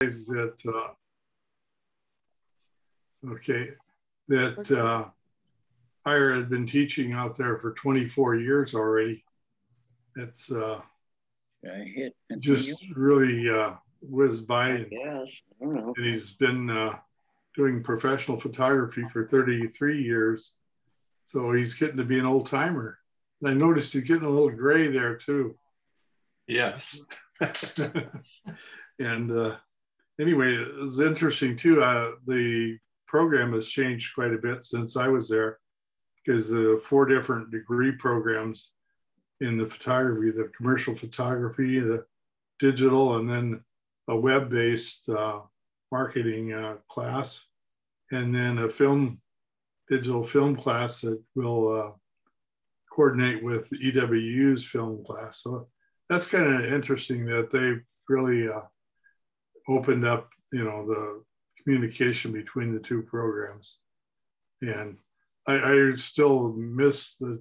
that Ira had been teaching out there for 24 years already. It's just really whizzed by. And he's been doing professional photography for 33 years. So he's getting to be an old timer. I noticed he's getting a little gray there too. Yes. And anyway, it's interesting too. The program has changed quite a bit since I was there, because the 4 different degree programs in the photography, the commercial photography, the digital, and then a web-based marketing class, and then a digital film class that will coordinate with the EWU's film class. So that's kind of interesting that they've really opened up, the communication between the 2 programs. And I still miss the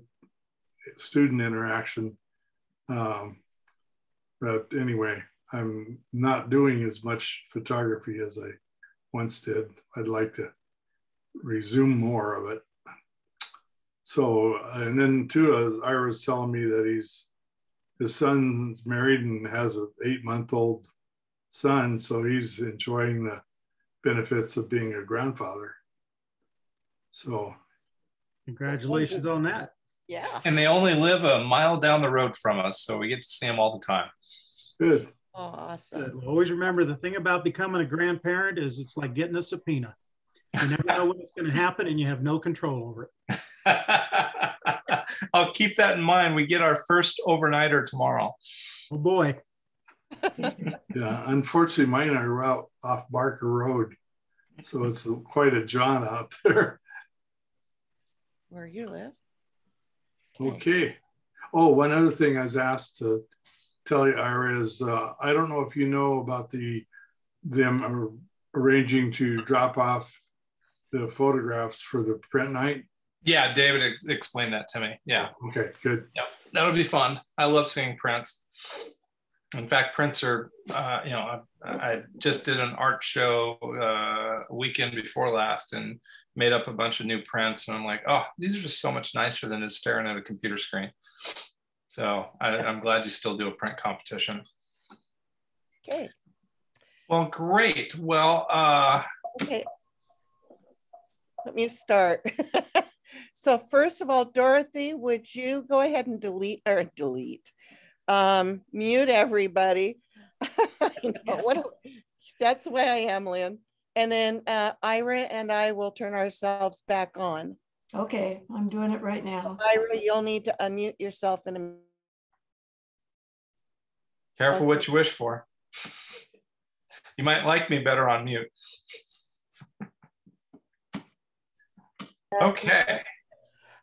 student interaction. But anyway, I'm not doing as much photography as I once did. I'd like to resume more of it. So, and then too, Ira was telling me that his son's married and has an 8-month-old son, so he's enjoying the benefits of being a grandfather. So, congratulations on that. Yeah. And they only live a mile down the road from us, so we get to see them all the time. Good. Awesome. Good. Well, always remember, the thing about becoming a grandparent is it's like getting a subpoena. You never know what's going to happen, and you have no control over it. I'll keep that in mind. We get our first overnighter tomorrow. Oh boy. Yeah, unfortunately, mine are out off Barker Road, so it's quite a jaunt out there. Where you live? Okay. Oh, one other thing I was asked to tell you, Ira, is I don't know if you know about them arranging to drop off the photographs for the print night. Yeah, David explained that to me. Yeah. Okay, good. Yeah, that'll be fun. I love seeing prints. In fact, prints are, I just did an art show weekend before last and made up a bunch of new prints. And I'm like, oh, these are just so much nicer than just staring at a computer screen. So I'm glad you still do a print competition. Okay. Well, great. Well, okay. Let me start. So first of all, Dorothy, would you go ahead and mute everybody? That's the way I am, Lynn. And then Ira and I will turn ourselves back on. Okay, I'm doing it right now. Ira, you'll need to unmute yourself in a minute. Careful what you wish for. You might like me better on mute. Okay.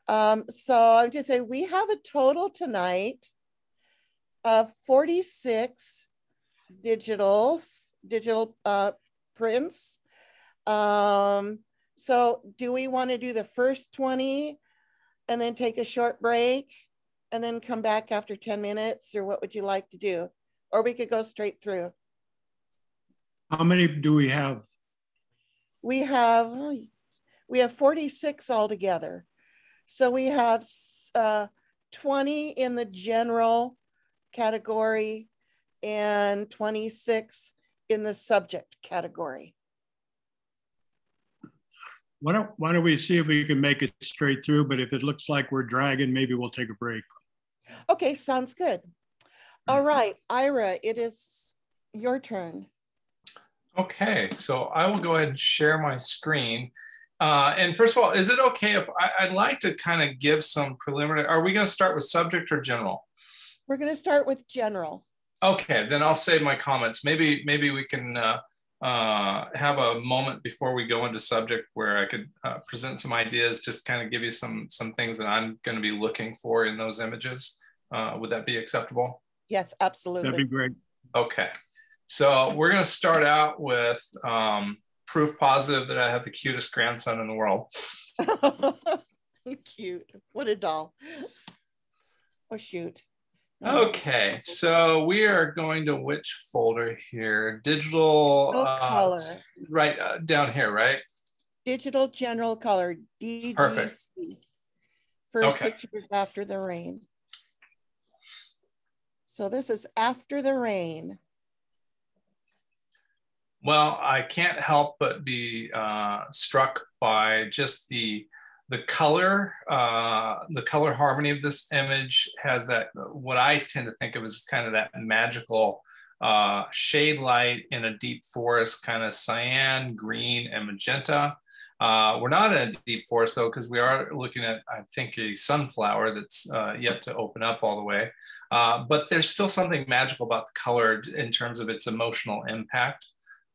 So I'm just saying we have a total tonight of 46 digital prints. So do we want to do the first 20 and then take a short break and then come back after 10 minutes, or what would you like to do? Or we could go straight through. How many do we have? We have 46 altogether. So we have 20 in the general category and 26 in the subject category. Why don't we see if we can make it straight through, but if it looks like we're dragging, maybe we'll take a break. Okay, sounds good. All right, Ira, it is your turn. Okay, so I will go ahead and share my screen. And first of all, is it okay if I'd like to kind of give some preliminary, are we going to start with subject or general? We're going to start with general. Okay, then I'll save my comments. Maybe we can have a moment before we go into subject where I could present some ideas, just kind of give you some things that I'm going to be looking for in those images. Would that be acceptable? Yes, absolutely. That'd be great. Okay, so we're going to start out with proof positive that I have the cutest grandson in the world. Cute. What a doll. Oh, shoot. Okay, so we are going to which folder here? Digital, color. right down here, right? Digital general color, DGC. Perfect. First Okay. pictures after the rain. So this is after the rain. Well, I can't help but be struck by just the color harmony of this image. Has that, what I tend to think of as kind of that magical shade light in a deep forest, kind of cyan, green, and magenta. We're not in a deep forest though, because we are looking at, I think, a sunflower that's yet to open up all the way. But there's still something magical about the color in terms of its emotional impact.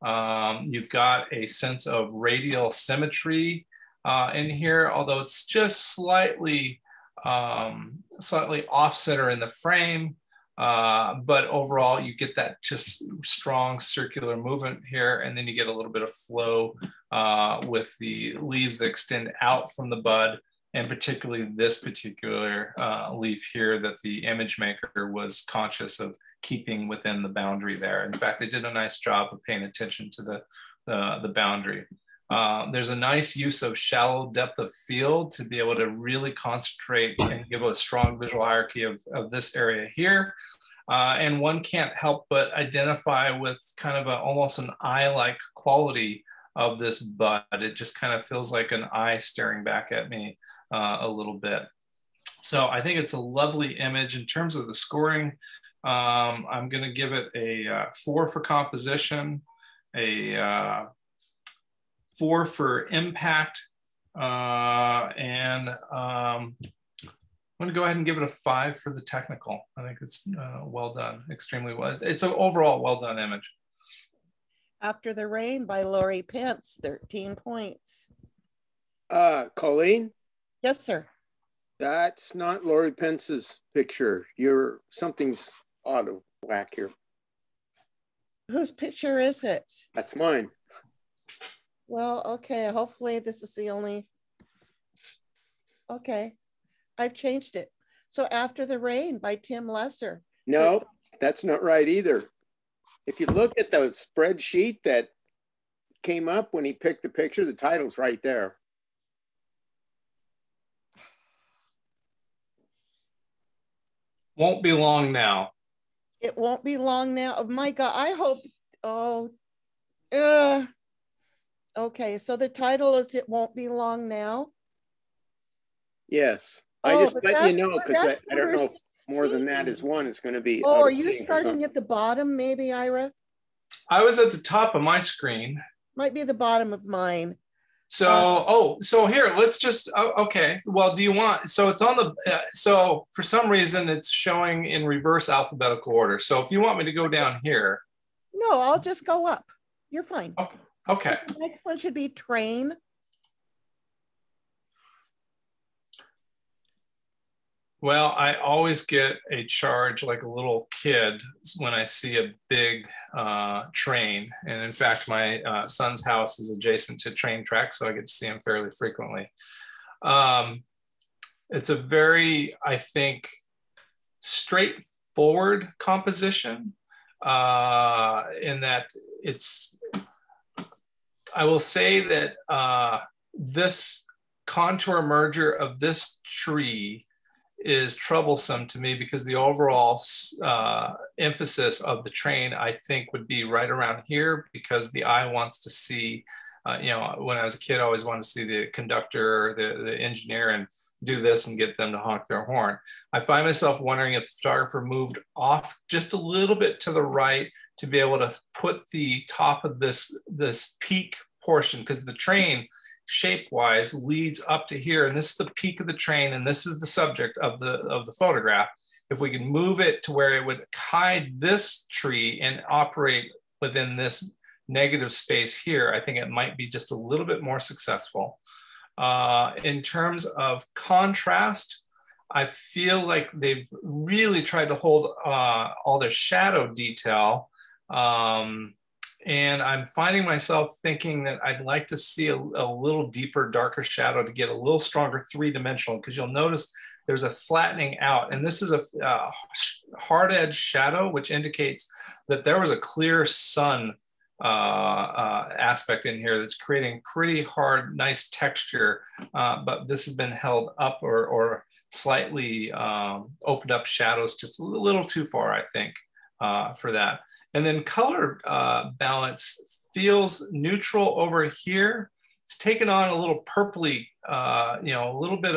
You've got a sense of radial symmetry in here, although it's just slightly off center in the frame. But overall, you get that just strong circular movement here, and then you get a little bit of flow with the leaves that extend out from the bud, and particularly this particular leaf here that the image maker was conscious of keeping within the boundary there. In fact, they did a nice job of paying attention to the boundary. There's a nice use of shallow depth of field to be able to really concentrate and give a strong visual hierarchy of this area here. And one can't help but identify with kind of almost an eye-like quality of this bud. It just kind of feels like an eye staring back at me a little bit. So I think it's a lovely image. In terms of the scoring, I'm going to give it a 4 for composition, a 4 for impact, and I'm going to go ahead and give it a 5 for the technical. I think it's well done, extremely well. It's an overall well done image. After the Rain by Lori Pence, 13 points. Colleen? Yes, sir. That's not Lori Pence's picture. Something's out of whack here. Whose picture is it? That's mine. Well, okay, hopefully this is the only, okay. I've changed it. So After the Rain by Tim Lesser. No, that's not right either. If you look at the spreadsheet that came up when he picked the picture, the title's right there. Won't be long now. It won't be long now. Oh my God, I hope, okay, so the title is It Won't Be Long Now? Yes. I just let you know because I don't know if more than that is one is going to be. Oh, are you starting at the bottom maybe, Ira? I was at the top of my screen. Might be the bottom of mine. So, so here, let's just, okay. Well, do you want, so it's on the, so for some reason it's showing in reverse alphabetical order. So if you want me to go down here. No, I'll just go up. You're fine. Okay. So the next one should be Train. Well, I always get a charge like a little kid when I see a big train. And in fact, my son's house is adjacent to train tracks, so I get to see him fairly frequently. It's a very, I think, straightforward composition in that it's, I will say that this contour merger of this tree is troublesome to me because the overall emphasis of the train, I think, would be right around here because the eye wants to see, you know, when I was a kid, I always wanted to see the conductor or the engineer and do this and get them to honk their horn. I find myself wondering if the photographer moved off just a little bit to the right to be able to put the top of this peak portion, because the train shape-wise leads up to here, and this is the peak of the train, and this is the subject of the photograph. If we can move it to where it would hide this tree and operate within this negative space here, I think it might be just a little bit more successful. In terms of contrast, I feel like they've really tried to hold all their shadow detail. And I'm finding myself thinking that I'd like to see a little deeper, darker shadow to get a little stronger three-dimensional, because you'll notice there's a flattening out. And this is a hard edge shadow, which indicates that there was a clear sun aspect in here that's creating pretty hard, nice texture, but this has been held up or slightly opened up shadows just a little too far, I think, for that. And then color balance feels neutral over here. It's taken on a little purpley, you know, a little bit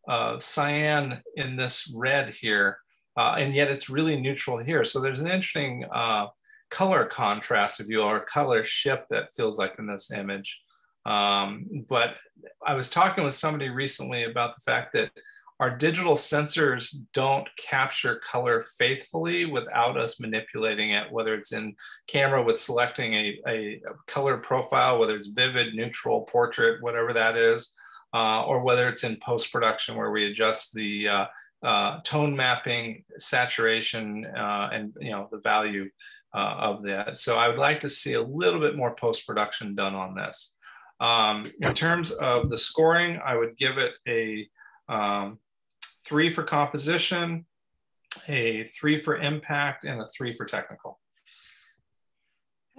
of cyan in this red here, and yet it's really neutral here. So there's an interesting color contrast, if you will, or color shift that feels like in this image. But I was talking with somebody recently about the fact that our digital sensors don't capture color faithfully without us manipulating it, whether it's in camera with selecting a color profile, whether it's vivid, neutral, portrait, whatever that is, or whether it's in post-production where we adjust the tone mapping, saturation, and the value of that. So I would like to see a little bit more post-production done on this. In terms of the scoring, I would give it a 3 for composition, a 3 for impact, and a 3 for technical.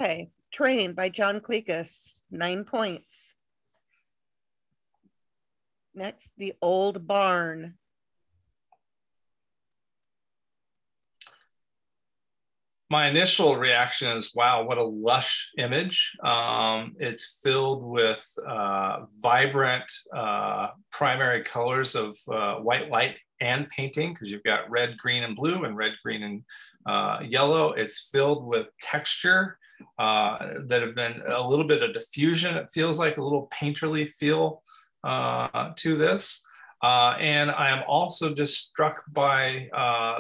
Okay, Train by John Clekus, 9 points. Next, The Old Barn. My initial reaction is, wow, what a lush image. It's filled with vibrant primary colors of white light and painting, because you've got red, green, and blue, and red, green, and yellow. It's filled with texture that have been a little bit of diffusion. It feels like a little painterly feel to this. And I am also just struck by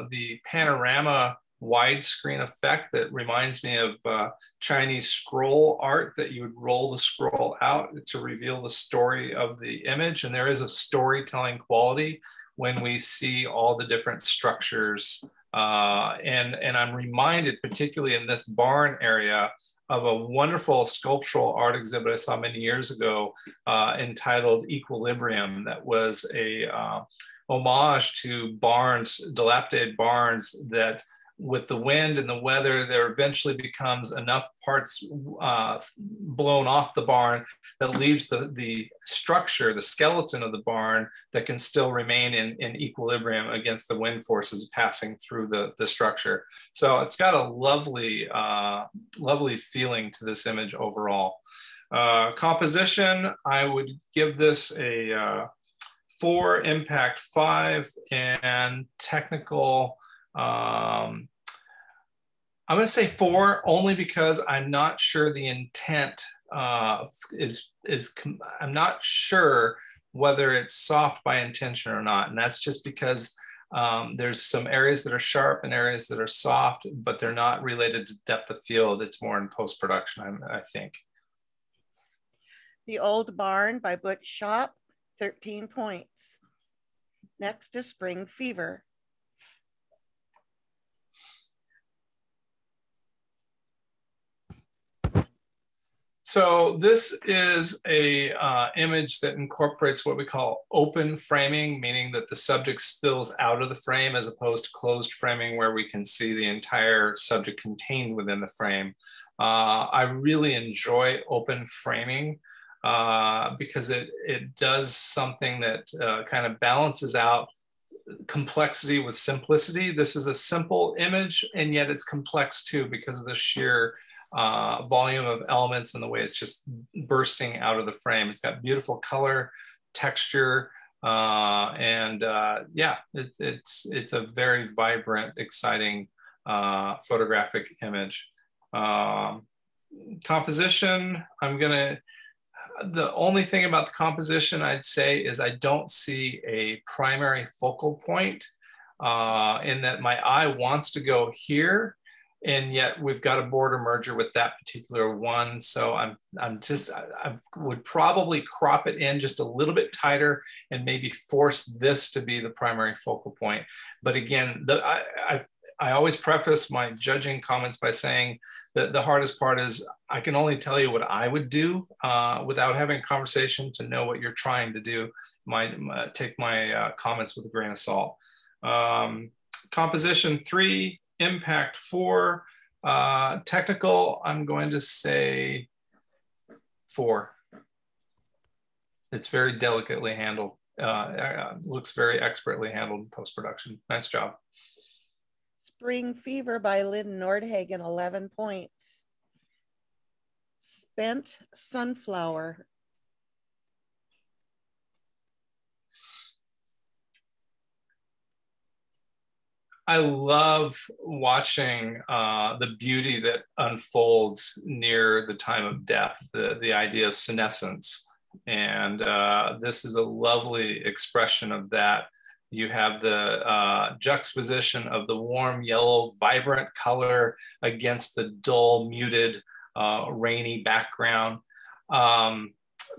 the panorama widescreen effect that reminds me of Chinese scroll art, that you would roll the scroll out to reveal the story of the image. And there is a storytelling quality when we see all the different structures. And I'm reminded, particularly in this barn area, of a wonderful sculptural art exhibit I saw many years ago entitled Equilibrium, that was a homage to barns, dilapidated barns, that with the wind and the weather, there eventually becomes enough parts blown off the barn that leaves the structure, the skeleton of the barn, that can still remain in equilibrium against the wind forces passing through the structure. So it's got a lovely, lovely feeling to this image overall. Composition, I would give this a 4, impact 5, and technical, I'm going to say 4, only because I'm not sure the intent I'm not sure whether it's soft by intention or not. And that's just because there's some areas that are sharp and areas that are soft, but they're not related to depth of field. It's more in post-production, I think. The Old Barn by Butch Shop, 13 points. Next is Spring Fever. So this is a image that incorporates what we call open framing, meaning that the subject spills out of the frame as opposed to closed framing where we can see the entire subject contained within the frame. I really enjoy open framing because it does something that kind of balances out complexity with simplicity. This is a simple image, and yet it's complex too because of the sheer volume of elements and the way it's just bursting out of the frame. It's got beautiful color, texture, and yeah, it's a very vibrant, exciting photographic image. Composition, the only thing about the composition I'd say is I don't see a primary focal point in that my eye wants to go here, and yet we've got a border merger with that particular one. So I would probably crop it in just a little bit tighter and maybe force this to be the primary focal point. But again, I always preface my judging comments by saying that the hardest part is I can only tell you what I would do without having a conversation to know what you're trying to do. Take my comments with a grain of salt. Composition 3, impact 4, technical, I'm going to say 4. It's very delicately handled. Looks very expertly handled in post-production. Nice job. Spring Fever by Lynn Nordhagen, 11 points. Spent Sunflower. I love watching the beauty that unfolds near the time of death, the idea of senescence. And this is a lovely expression of that. You have the juxtaposition of the warm yellow, vibrant color against the dull, muted, rainy background.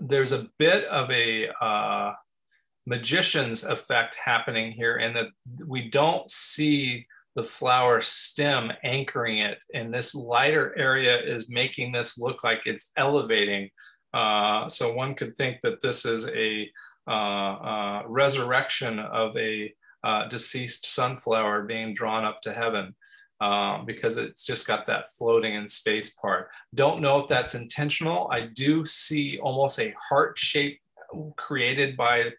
There's a bit of a magician's effect happening here in that we don't see the flower stem anchoring it, and this lighter area is making this look like it's elevating. So one could think that this is a resurrection of a deceased sunflower being drawn up to heaven, because it's just got that floating in space part. Don't know if that's intentional. I do see almost a heart shape created by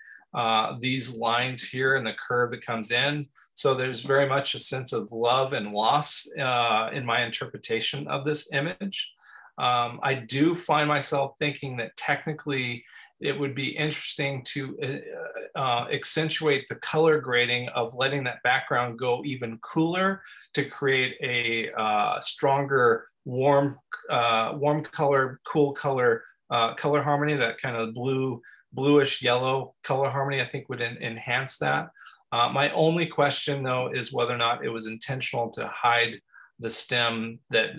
these lines here and the curve that comes in. So there's very much a sense of love and loss in my interpretation of this image. I do find myself thinking that technically it would be interesting to accentuate the color grading of letting that background go even cooler to create a stronger warm color, cool color, color harmony. That kind of bluish yellow color harmony, I think, would enhance that. My only question, though, is whether or not it was intentional to hide the stem. That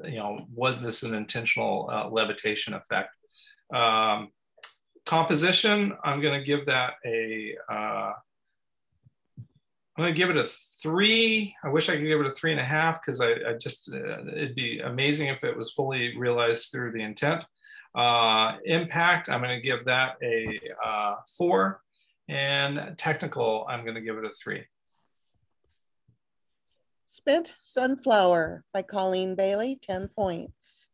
you know, was this an intentional levitation effect? Composition, I'm going to give that a. I'm going to give it a 3. I wish I could give it a 3.5 because I just it'd be amazing if it was fully realized through the intent. Impact, I'm going to give that a 4, and technical, I'm going to give it a 3. Spent Sunflower by Colleen Bailey, 10 points.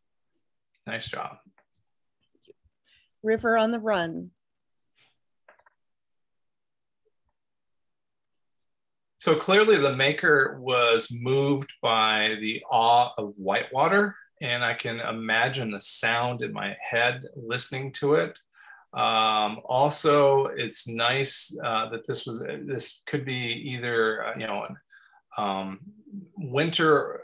Nice job. River on the Run. So clearly the maker was moved by the awe of whitewater, and I can imagine the sound in my head listening to it. Also, it's nice that this could be either winter,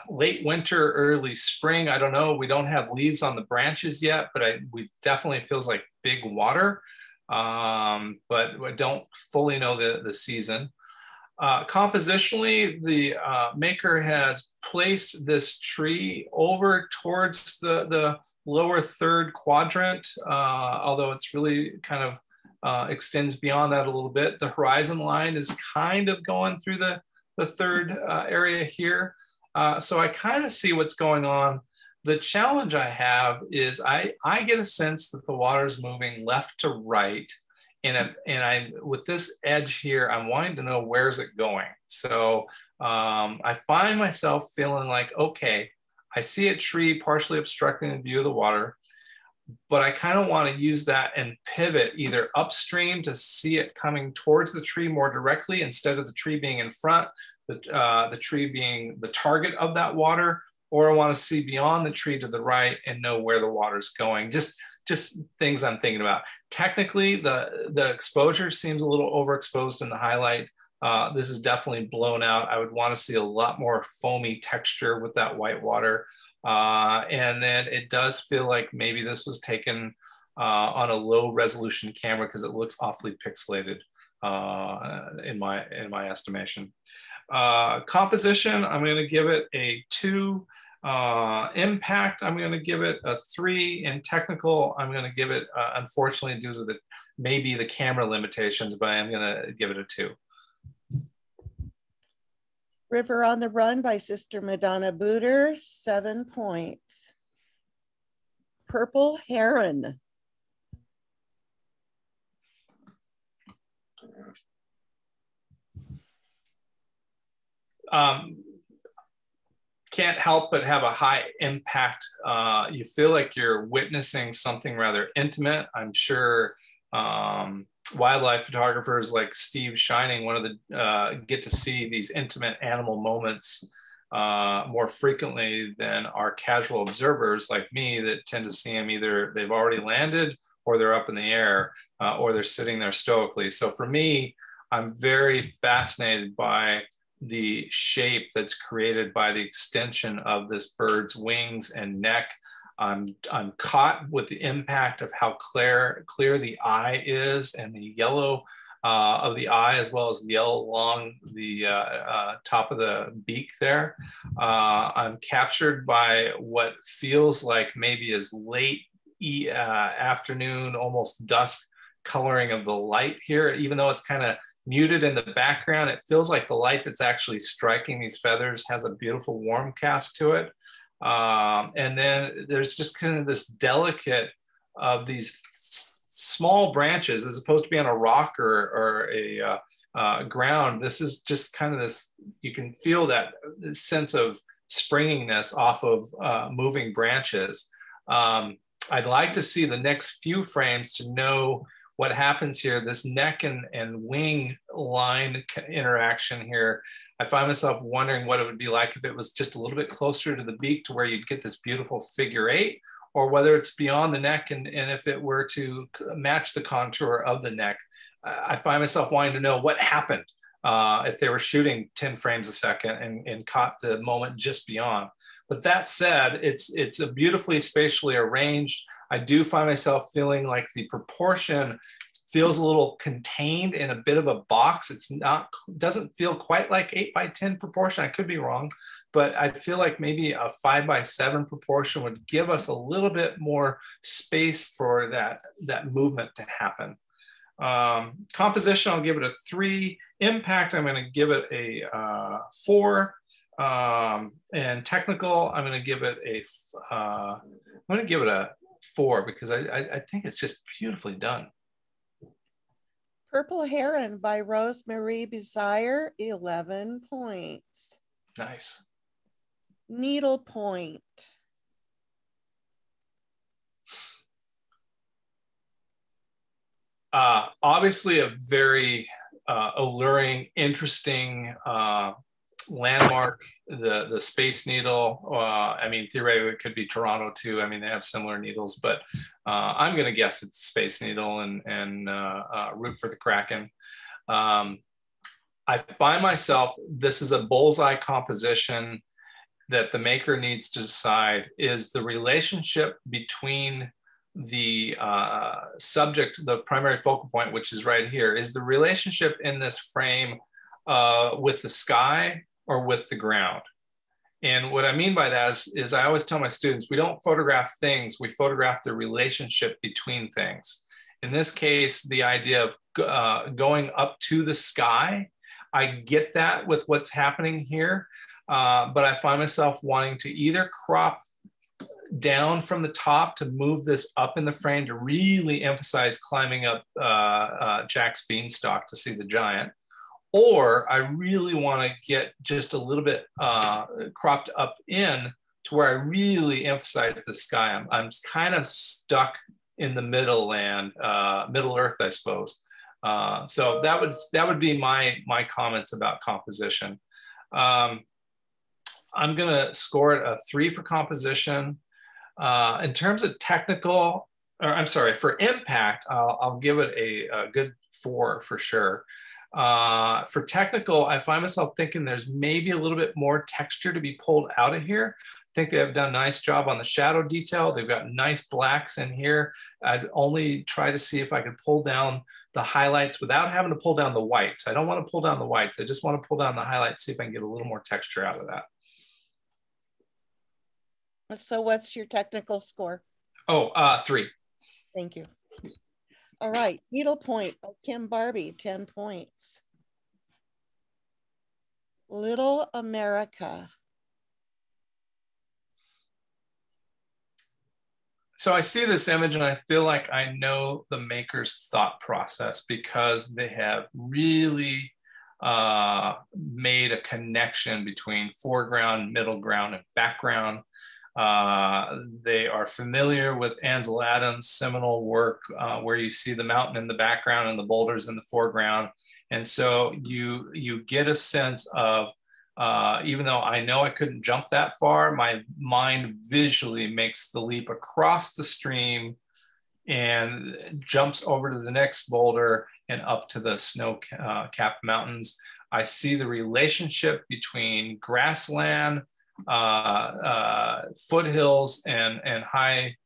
late winter, early spring. I don't know. We don't have leaves on the branches yet, but we definitely feels like big water. But I don't fully know the season. Compositionally, the maker has placed this tree over towards the lower third quadrant, although it's really kind of extends beyond that a little bit. The horizon line is kind of going through the third area here. So I kind of see what's going on. The challenge I have is I get a sense that the water is moving left to right. And I, with this edge here, I'm wanting to know where's it going. So I find myself feeling like, okay, I see a tree partially obstructing the view of the water, but I kind of want to use that and pivot either upstream to see it coming towards the tree more directly instead of the tree being in front, the tree being the target of that water, or I want to see beyond the tree to the right and know where the water's going. Just things I'm thinking about. Technically, the exposure seems a little overexposed in the highlight. This is definitely blown out. I would want to see a lot more foamy texture with that white water. And then it does feel like maybe this was taken on a low resolution camera because it looks awfully pixelated in my estimation. Composition, I'm going to give it a 2. Impact, I'm going to give it a 3. And technical, I'm going to give it, unfortunately, due to maybe the camera limitations, but I'm going to give it a 2. River on the Run by Sister Madonna Booter, 7 points. Purple Heron. Can't help but have a high impact. You feel like you're witnessing something rather intimate. I'm sure wildlife photographers like Steve Shining, one of the get to see these intimate animal moments more frequently than our casual observers like me that tend to see them either they've already landed or they're up in the air or they're sitting there stoically. So for me, I'm very fascinated by the shape that's created by the extension of this bird's wings and neck. I'm caught with the impact of how clear the eye is and the yellow of the eye, as well as the yellow along the top of the beak there. I'm captured by what feels like maybe is late afternoon, almost dusk coloring of the light here, even though it's kind of muted in the background. It feels like the light that's actually striking these feathers has a beautiful warm cast to it. And then there's just kind of this delicate of these small branches, as opposed to being a rock or a ground. This is just kind of this, you can feel that sense of springiness off of moving branches. I'd like to see the next few frames to know what happens here, this neck and wing line interaction here. I find myself wondering what it would be like if it was just a little bit closer to the beak to where you'd get this beautiful figure 8, or whether it's beyond the neck and if it were to match the contour of the neck. I find myself wanting to know what happened if they were shooting 10 frames a second and caught the moment just beyond. But that said, it's a beautifully spatially arranged. I do find myself feeling like the proportion feels a little contained in a bit of a box. It's not, doesn't feel quite like 8:10 proportion. I could be wrong, but I feel like maybe a 5:7 proportion would give us a little bit more space for that movement to happen. Composition, I'll give it a 3. Impact, I'm going to give it a 4. And technical, I'm going to give it a 4 because I think it's just beautifully done. Purple Heron by Rosemary Desire, 11 points. Nice. Needle Point. Obviously a very alluring, interesting landmark, the Space Needle. I mean, theoretically, it could be Toronto too. I mean, they have similar needles, but I'm going to guess it's Space Needle and root for the Kraken. I find myself, this is a bullseye composition that the maker needs to decide is the relationship between the subject, the primary focal point, which is right here, is the relationship in this frame with the sky or with the ground. And what I mean by that is I always tell my students, we don't photograph things, we photograph the relationship between things. In this case, the idea of going up to the sky, I get that with what's happening here, but I find myself wanting to either crop down from the top to move this up in the frame to really emphasize climbing up Jack's beanstalk to see the giant, or I really want to get just a little bit cropped up in to where I really emphasize the sky. I'm kind of stuck in the middle land, Middle Earth, I suppose. So that would be my comments about composition. I'm gonna score it a 3 for composition. In terms of technical, or I'm sorry, for impact, I'll give it a good 4 for sure. For technical, I find myself thinking there's maybe a little bit more texture to be pulled out of here. I think they have done a nice job on the shadow detail. They've got nice blacks in here. I'd only try to see if I could pull down the highlights without having to pull down the whites. I don't want to pull down the whites. I just want to pull down the highlights, see if I can get a little more texture out of that. So what's your technical score? Oh, 3. Thank you. All right, Needle Point by Kim Barbie, 10 points. Little America. So I see this image and I feel like I know the maker's thought process because they have really made a connection between foreground, middle ground, and background. They are familiar with Ansel Adams' seminal work where you see the mountain in the background and the boulders in the foreground. And so you get a sense of, even though I know I couldn't jump that far, my mind visually makes the leap across the stream and jumps over to the next boulder and up to the snow-capped mountains. I see the relationship between grassland, foothills, and high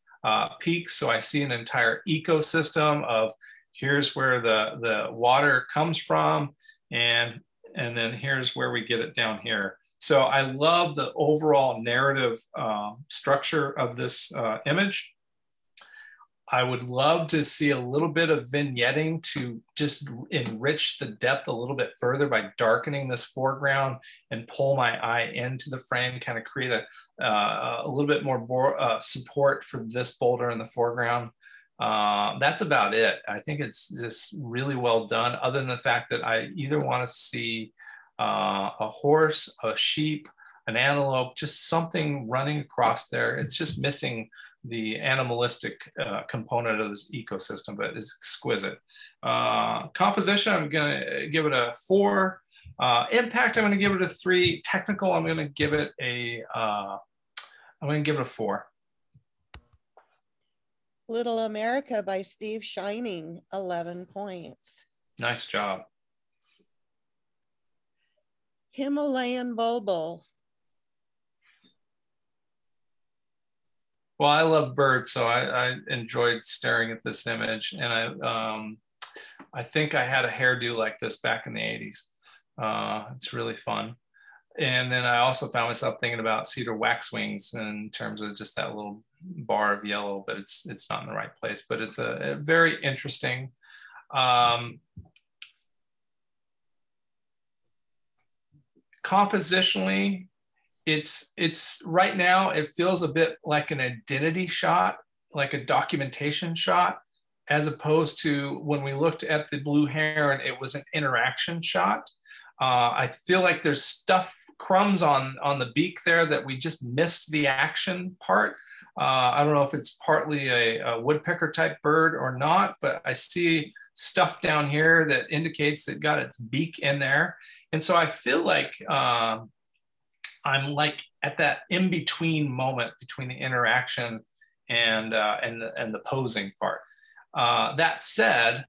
peaks. So I see an entire ecosystem of here's where the water comes from, and then here's where we get it down here. So I love the overall narrative structure of this image. I would love to see a little bit of vignetting to just enrich the depth a little bit further by darkening this foreground and pull my eye into the frame, kind of create a little bit more support for this boulder in the foreground. That's about it. I think it's just really well done, other than the fact that I either want to see a horse, a sheep, an antelope, just something running across there. It's just missing the animalistic component of this ecosystem, but it's exquisite. Composition, I'm gonna give it a 4. Impact, I'm gonna give it a 3. Technical, I'm gonna give it a 4. Little America by Steve Shining, 11 points. Nice job. Himalayan Bulbul. Well, I love birds, so I enjoyed staring at this image, and I think I had a hairdo like this back in the 80s. It's really fun. And then I also found myself thinking about cedar waxwings in terms of just that little bar of yellow, but it's not in the right place. But it's a very interesting. Compositionally, it's right now, it feels a bit like an identity shot, like a documentation shot, as opposed to when we looked at the blue heron, it was an interaction shot. I feel like there's crumbs on the beak there that we just missed the action part. I don't know if it's partly a woodpecker type bird or not, but I see stuff down here that indicates it got its beak in there. And so I feel like I'm like at that in-between moment between the interaction and the posing part. That said,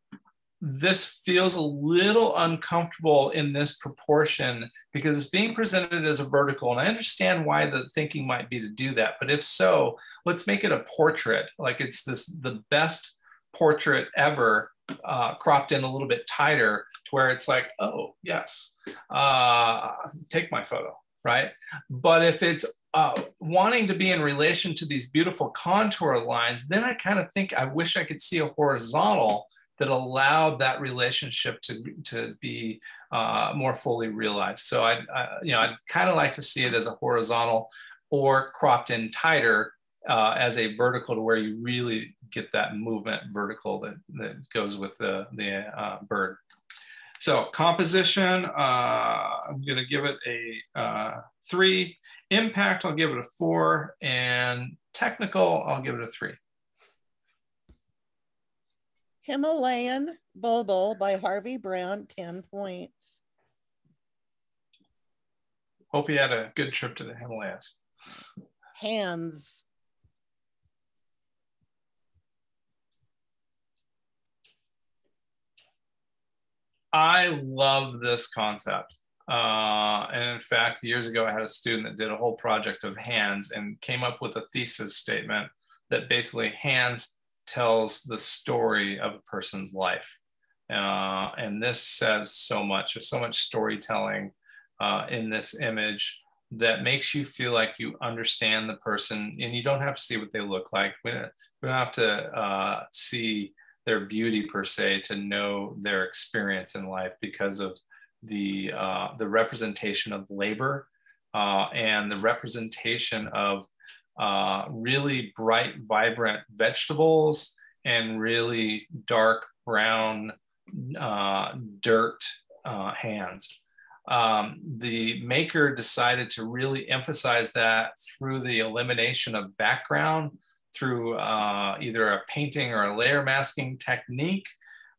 this feels a little uncomfortable in this proportion because it's being presented as a vertical. And I understand why the thinking might be to do that. But if so, let's make it a portrait. Like it's the best portrait ever, cropped in a little bit tighter to where it's like, oh, yes, take my photo, right? But if it's wanting to be in relation to these beautiful contour lines, then I kind of think I wish I could see a horizontal that allowed that relationship to be more fully realized. So I'd kind of like to see it as a horizontal or cropped in tighter as a vertical to where you really get that movement vertical that goes with the bird. So composition, I'm gonna give it a 3. Impact, I'll give it a 4. And technical, I'll give it a 3. Himalayan Bulbul by Harvey Brown, 10 points. Hope you had a good trip to the Himalayas. Hands. I love this concept. And in fact, years ago, I had a student that did a whole project of hands and came up with a thesis statement that basically hands tells the story of a person's life. And this says so much. There's so much storytelling in this image that makes you feel like you understand the person, and you don't have to see what they look like. We don't have to see their beauty per se to know their experience in life because of the representation of labor and the representation of really bright, vibrant vegetables and really dark brown dirt hands. The maker decided to really emphasize that through the elimination of background, through either a painting or a layer masking technique.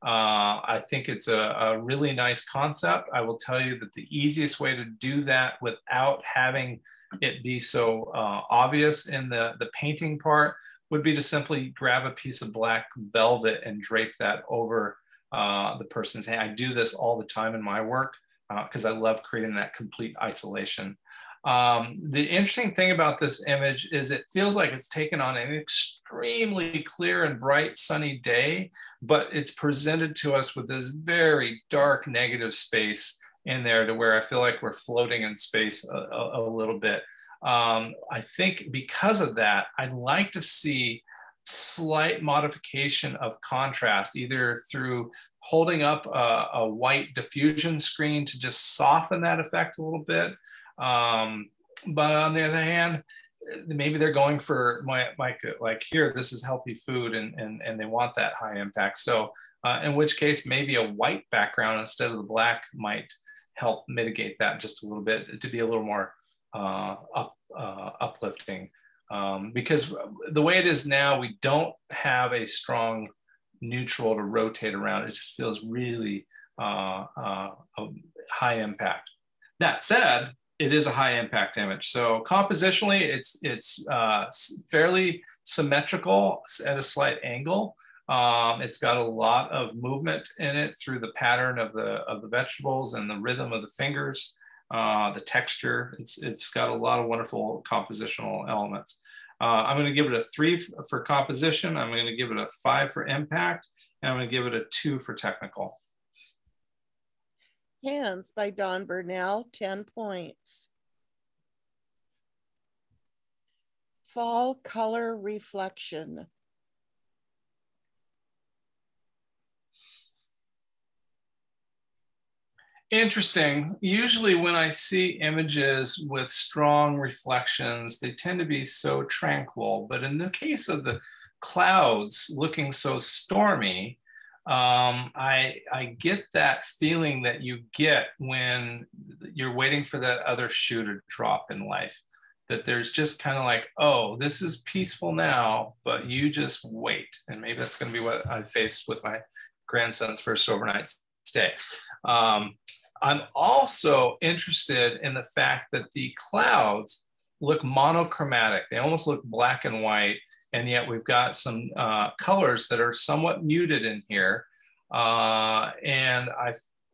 I think it's a really nice concept. I will tell you that the easiest way to do that without having it be so obvious in the painting part would be to simply grab a piece of black velvet and drape that over the person's hand. I do this all the time in my work because I love creating that complete isolation. The interesting thing about this image is it feels like it's taken on an extremely clear and bright sunny day, but it's presented to us with this very dark negative space in there to where I feel like we're floating in space a little bit. I think because of that, I'd like to see slight modification of contrast, either through holding up a white diffusion screen to just soften that effect a little bit. But on the other hand, maybe they're going for like here, this is healthy food and they want that high impact. So in which case maybe a white background instead of the black might help mitigate that just a little bit to be a little more uplifting. Because the way it is now, we don't have a strong neutral to rotate around. It just feels really a high impact. That said, it is a high impact image. So compositionally, it's fairly symmetrical at a slight angle. It's got a lot of movement in it through the pattern of the vegetables and the rhythm of the fingers, the texture. It's got a lot of wonderful compositional elements. I'm going to give it a 3 for composition. I'm going to give it a 5 for impact, and I'm going to give it a 2 for technical. Hands by Don Burnell, 10 points. Fall color reflection. Interesting. Usually when I see images with strong reflections, they tend to be so tranquil. But in the case of the clouds looking so stormy, I get that feeling that you get when you're waiting for that other shoe to drop in life, that there's just kind of like, oh, this is peaceful now, but you just wait. And maybe that's going to be what I faced with my grandson's first overnight stay. I'm also interested in the fact that the clouds look monochromatic. They almost look black and white. And yet we've got some colors that are somewhat muted in here. And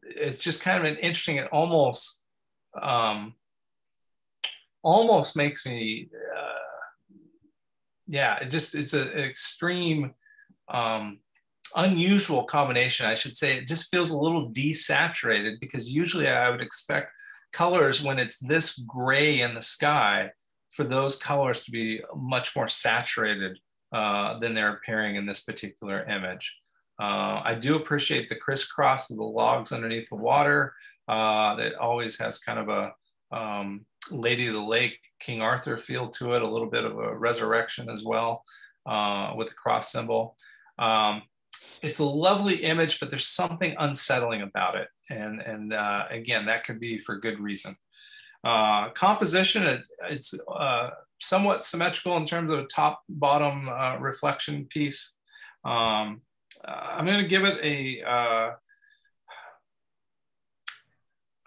it's just kind of an interesting, it almost makes me, it's an extreme, unusual combination. I should say it just feels a little desaturated, because usually I would expect colors when it's this gray in the sky for those colors to be much more saturated than they're appearing in this particular image. I do appreciate the crisscross of the logs underneath the water. That always has kind of a Lady of the Lake, King Arthur feel to it, a little bit of a resurrection as well with the cross symbol. It's a lovely image, but there's something unsettling about it. And again, that could be for good reason. Composition, it's somewhat symmetrical in terms of a top-bottom reflection piece. I'm going to give it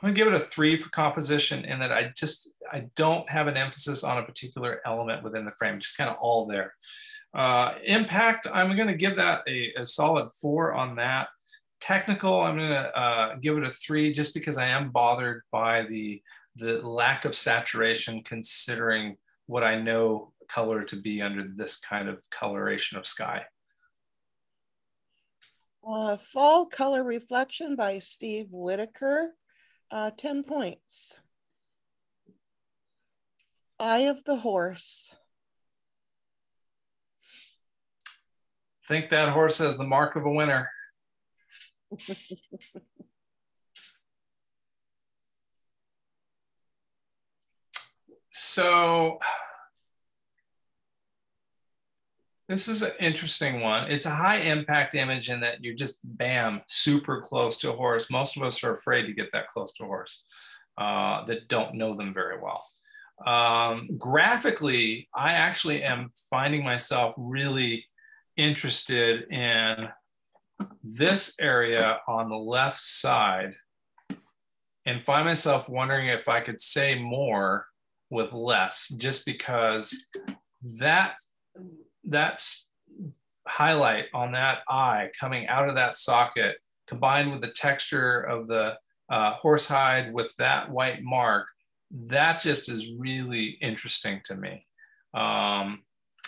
a 3 for composition, in that I don't have an emphasis on a particular element within the frame, just kind of all there. Impact, I'm going to give that a solid 4 on that. Technical, I'm going to give it a 3, just because I am bothered by the lack of saturation, considering what I know color to be under this kind of coloration of sky. Fall color reflection by Steve Whitaker, 10 points. Eye of the horse. I think that horse has the mark of a winner. So this is an interesting one. It's a high impact image in that you're just, bam, super close to a horse. Most of us are afraid to get that close to a horse that don't know them very well. Graphically, I actually am finding myself really interested in this area on the left side and find myself wondering if I could say more with less, just because that's highlight on that eye coming out of that socket, combined with the texture of the horsehide with that white mark, that just is really interesting to me.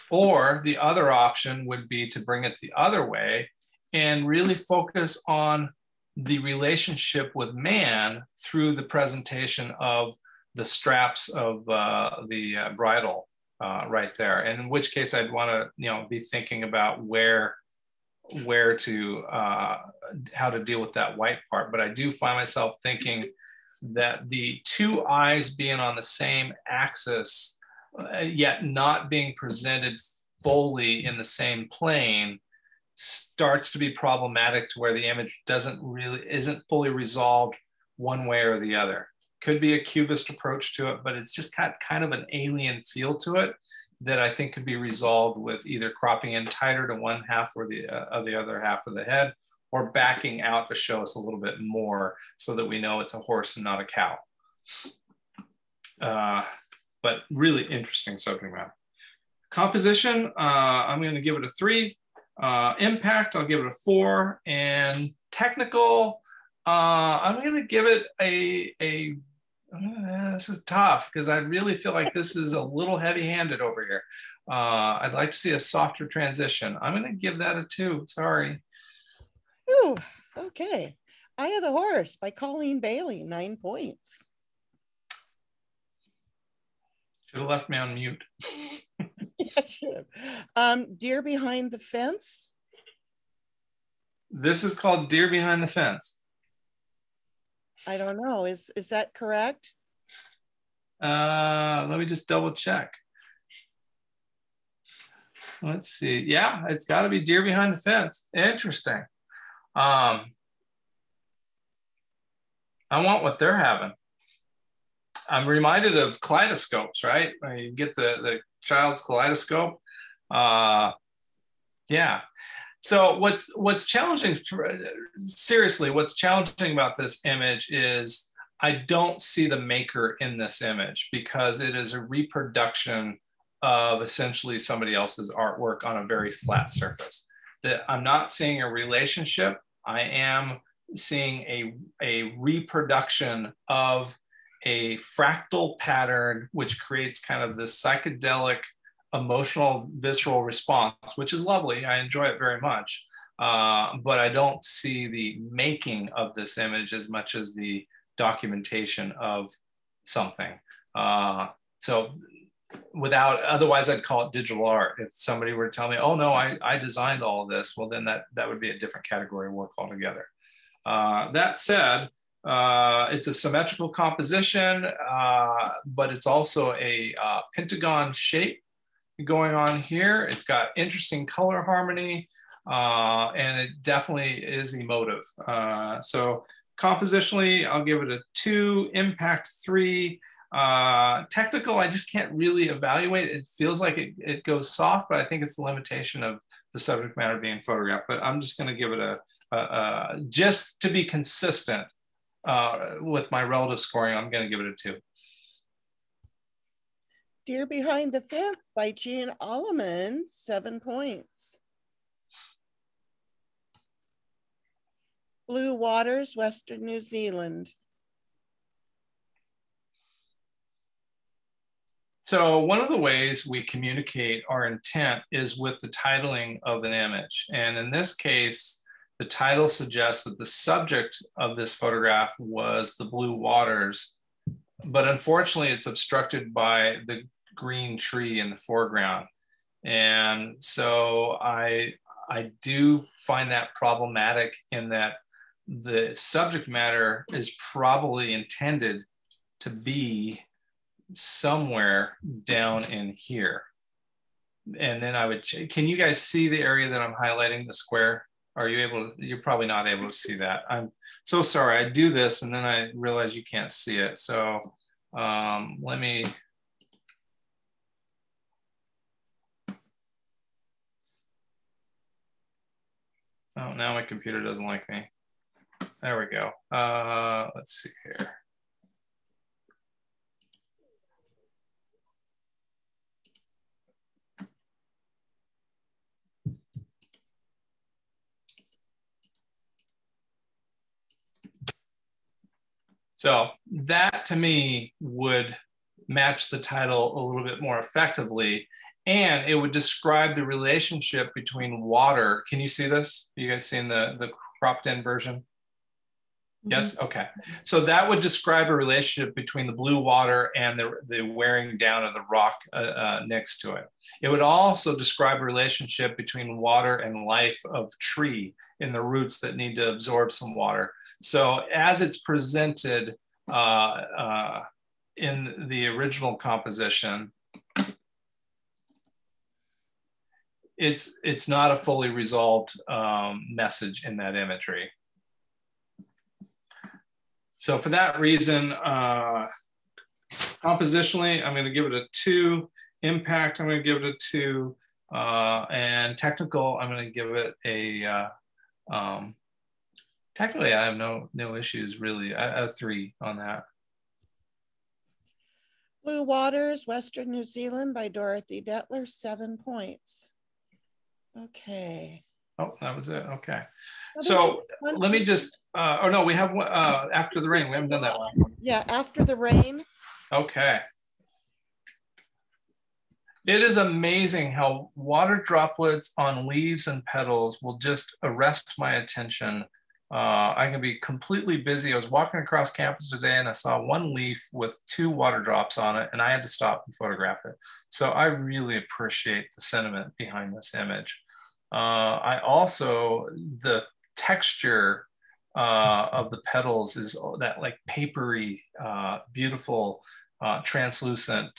Or the other option would be to bring it the other way and really focus on the relationship with man through the presentation of the straps of the bridle right there. And in which case I'd want to, be thinking about where to, how to deal with that white part. But I do find myself thinking that the two eyes being on the same axis, yet not being presented fully in the same plane, starts to be problematic, to where the image isn't fully resolved one way or the other. Could be a cubist approach to it, but it's just got kind of an alien feel to it that I think could be resolved with either cropping in tighter to one half or the other half of the head, or backing out to show us a little bit more so that we know it's a horse and not a cow. But really interesting subject matter. Composition, I'm going to give it a 3. Impact, I'll give it a 4. And technical, I'm going to give it a this is tough because I really feel like this is a little heavy-handed over here. I'd like to see a softer transition. I'm going to give that a 2. Sorry. Ooh, okay. Eye of the Horse by Colleen Bailey, 9 points. Should have left me on mute. Yeah, should have. Deer Behind the Fence. This is called Deer Behind the Fence. I don't know. Is that correct? Let me just double check. Let's see. Yeah, it's got to be Deer Behind the Fence. Interesting. I want what they're having. I'm reminded of kaleidoscopes, right? You get the child's kaleidoscope. Yeah. So what's challenging, seriously, what's challenging about this image is I don't see the maker in this image, because it is a reproduction of essentially somebody else's artwork on a very flat surface. That I'm not seeing a relationship. I am seeing a reproduction of a fractal pattern, which creates kind of this psychedelic, emotional, visceral response, which is lovely. I enjoy it very much. But I don't see the making of this image as much as the documentation of something. So otherwise I'd call it digital art. If somebody were to tell me, oh no, I designed all of this, well then that would be a different category of work altogether. That said, it's a symmetrical composition, but it's also a pentagon shape going on here. It's got interesting color harmony, and it definitely is emotive. So compositionally, I'll give it a 2, impact 3. Technical, I just can't really evaluate. It feels like it goes soft, but I think it's the limitation of the subject matter being photographed. But I'm just going to give it a just to be consistent with my relative scoring, I'm going to give it a 2. Deer Behind the Fence by Jean Alleman, 7 points. Blue Waters, Western New Zealand. So one of the ways we communicate our intent is with the titling of an image. And in this case, the title suggests that the subject of this photograph was the blue waters, but unfortunately it's obstructed by the green tree in the foreground. And so I do find that problematic, in that the subject matter is probably intended to be somewhere down in here. And then I would, can you guys see the area that I'm highlighting, the square? Are you able to, you're probably not able to see that. I'm so sorry, I do this and then I realize you can't see it. So let me, oh, now my computer doesn't like me. There we go. Let's see here. So that to me would match the title a little bit more effectively, and it would describe the relationship between water. Can you see this? You guys seen the cropped in version? Yes, okay. So that would describe a relationship between the blue water and the wearing down of the rock next to it. It would also describe a relationship between water and life of tree in the roots that need to absorb some water. So as it's presented in the original composition, it's not a fully resolved message in that imagery. So for that reason, compositionally, I'm going to give it a 2. Impact, I'm going to give it a 2. And technical, I'm going to give it a, technically I have no issues really, a 3 on that. Blue Waters, Western New Zealand by Dorothy Detler, 7 points. Okay. Oh, that was it. Okay. So let me just, oh no, we have one, After the Rain. We haven't done that one. Yeah, After the Rain. Okay. It is amazing how water droplets on leaves and petals will just arrest my attention. I can be completely busy. I was walking across campus today and I saw one leaf with 2 water drops on it and I had to stop and photograph it. So I really appreciate the sentiment behind this image. I also, the texture of the petals is that like papery, beautiful, translucent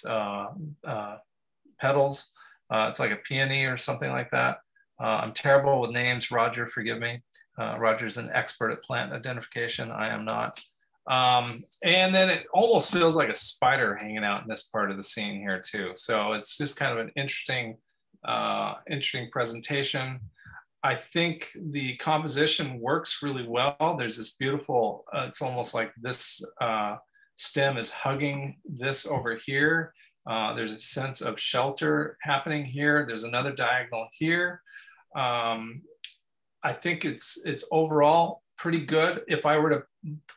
petals. It's like a peony or something like that. I'm terrible with names. Roger, forgive me. Roger's an expert at plant identification. I am not. And then it almost feels like a spider hanging out in this part of the scene here too. So it's just kind of an interesting presentation. I think the composition works really well. There's this beautiful, it's almost like this stem is hugging this over here. There's a sense of shelter happening here. There's another diagonal here. I think it's overall pretty good. If I were to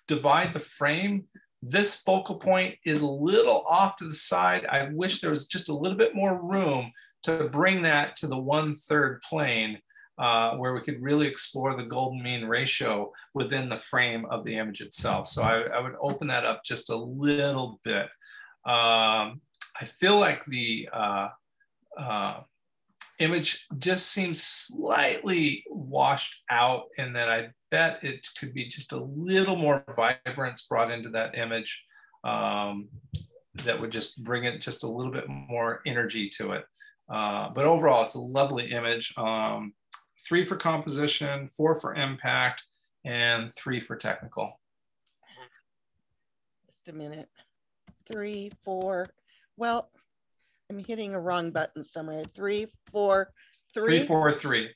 divide the frame, this focal point is a little off to the side. I wish there was just a little bit more room to bring that to the 1/3 plane where we could really explore the golden mean ratio within the frame of the image itself. So I would open that up just a little bit. I feel like the image just seems slightly washed out in that I bet it could be just a little more vibrance brought into that image that would just bring it just a little bit more energy to it. But overall, it's a lovely image. 3 for composition, 4 for impact, and 3 for technical. Just a minute. 3, 4. Well, I'm hitting a wrong button somewhere. 3, 4, 3. 3, 4, 3.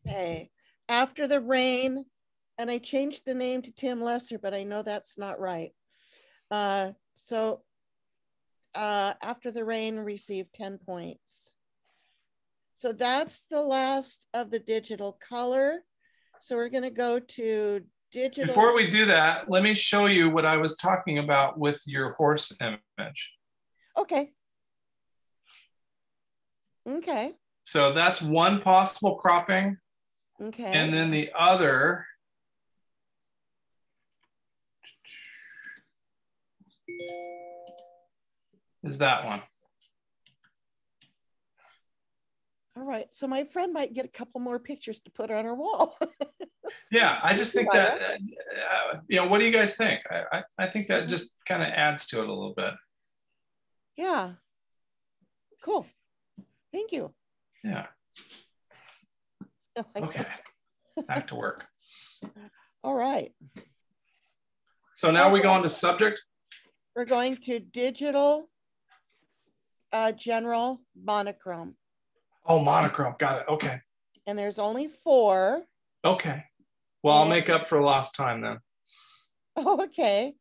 Okay. After the Rain, and I changed the name to Tim Lesser, but I know that's not right. After the Rain received 10 points. So that's the last of the digital color. So we're going to go to digital. Before we do that, let me show you what I was talking about with your horse image. Okay. Okay. So that's one possible cropping. Okay. And then the other is that one. All right. So my friend might get a couple more pictures to put on her wall. Yeah, I just think that, what do you guys think? I think that just kind of adds to it a little bit. Yeah. Cool. Thank you. Yeah. Okay. Back to work. All right. So now we go on to subject. We're going to digital general monochrome. Oh, monochrome. Got it. Okay. And there's only 4. Okay. Well, I'll make up for lost time then. Oh, okay.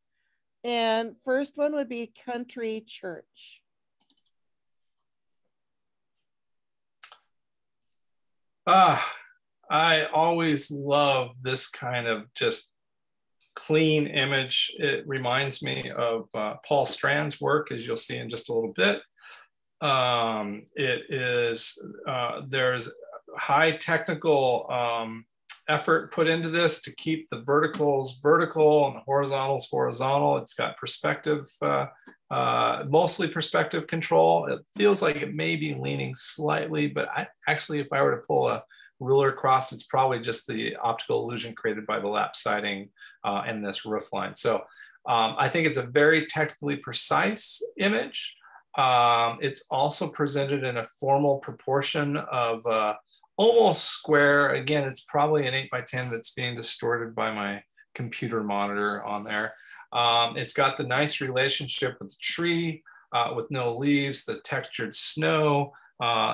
And first one would be country church. I always love this kind of just clean image. It reminds me of Paul Strand's work, as you'll see in just a little bit. It is, there's high technical effort put into this to keep the verticals vertical and the horizontals horizontal. It's got perspective, mostly perspective control. It feels like it may be leaning slightly, but actually, if I were to pull a ruler across, it's probably just the optical illusion created by the lap siding and this roof line. So I think it's a very technically precise image. It's also presented in a formal proportion of almost square. Again, it's probably an 8x10 that's being distorted by my computer monitor on there. It's got the nice relationship with the tree with no leaves, the textured snow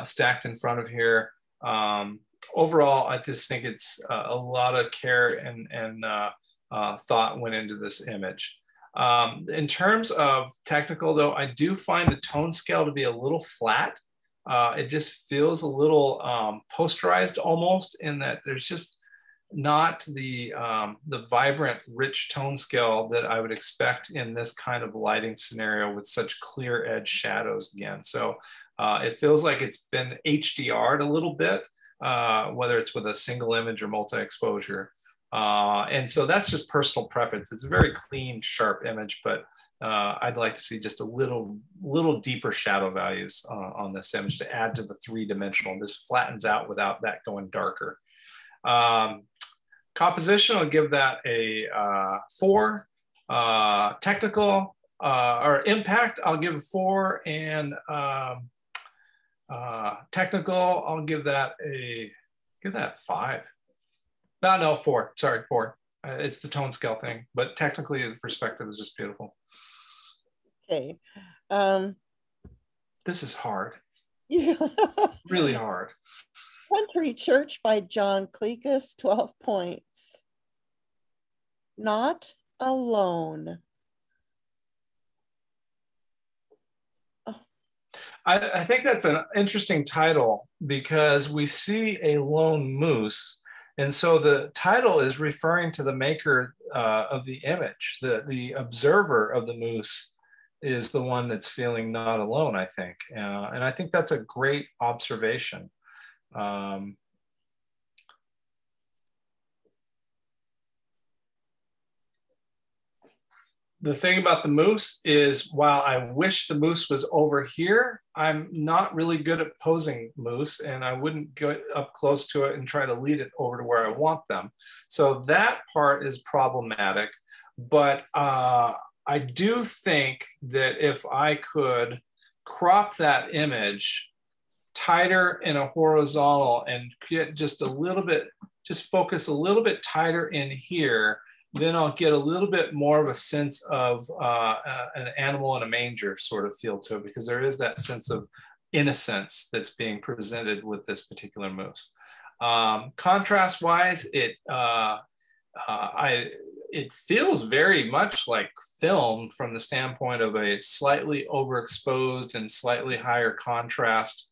stacked in front of here. Overall, I just think it's a lot of care and thought went into this image. In terms of technical though, I do find the tone scale to be a little flat. It just feels a little posterized almost, in that there's just not the vibrant, rich tone scale that I would expect in this kind of lighting scenario with such clear edge shadows again. So it feels like it's been HDR'd a little bit, whether it's with a single image or multi-exposure. And so that's just personal preference. It's a very clean, sharp image, but I'd like to see just a little deeper shadow values on this image to add to the 3-dimensional. This flattens out without that going darker. Composition, I'll give that a 4. Technical or impact, I'll give a 4, and technical, I'll give that 5. No, 4. Sorry, 4. It's the tone scale thing, but technically the perspective is just beautiful. Okay. This is hard. Yeah. Really hard. Country Church by John Clekus, 12 points. Not alone. I think that's an interesting title because we see a lone moose. And so the title is referring to the maker of the image. The observer of the moose is the one that's feeling not alone, I think. And I think that's a great observation. The thing about the moose is, while I wish the moose was over here, I'm not really good at posing moose, and I wouldn't get up close to it and try to lead it over to where I want them. So that part is problematic, but I do think that if I could crop that image tighter in a horizontal and get just a little bit, just focus a little bit tighter in here, then I'll get a little bit more of a sense of an animal in a manger sort of feel to it, because there is that sense of innocence that's being presented with this particular moose. Contrast wise, it feels very much like film from the standpoint of a slightly overexposed and slightly higher contrast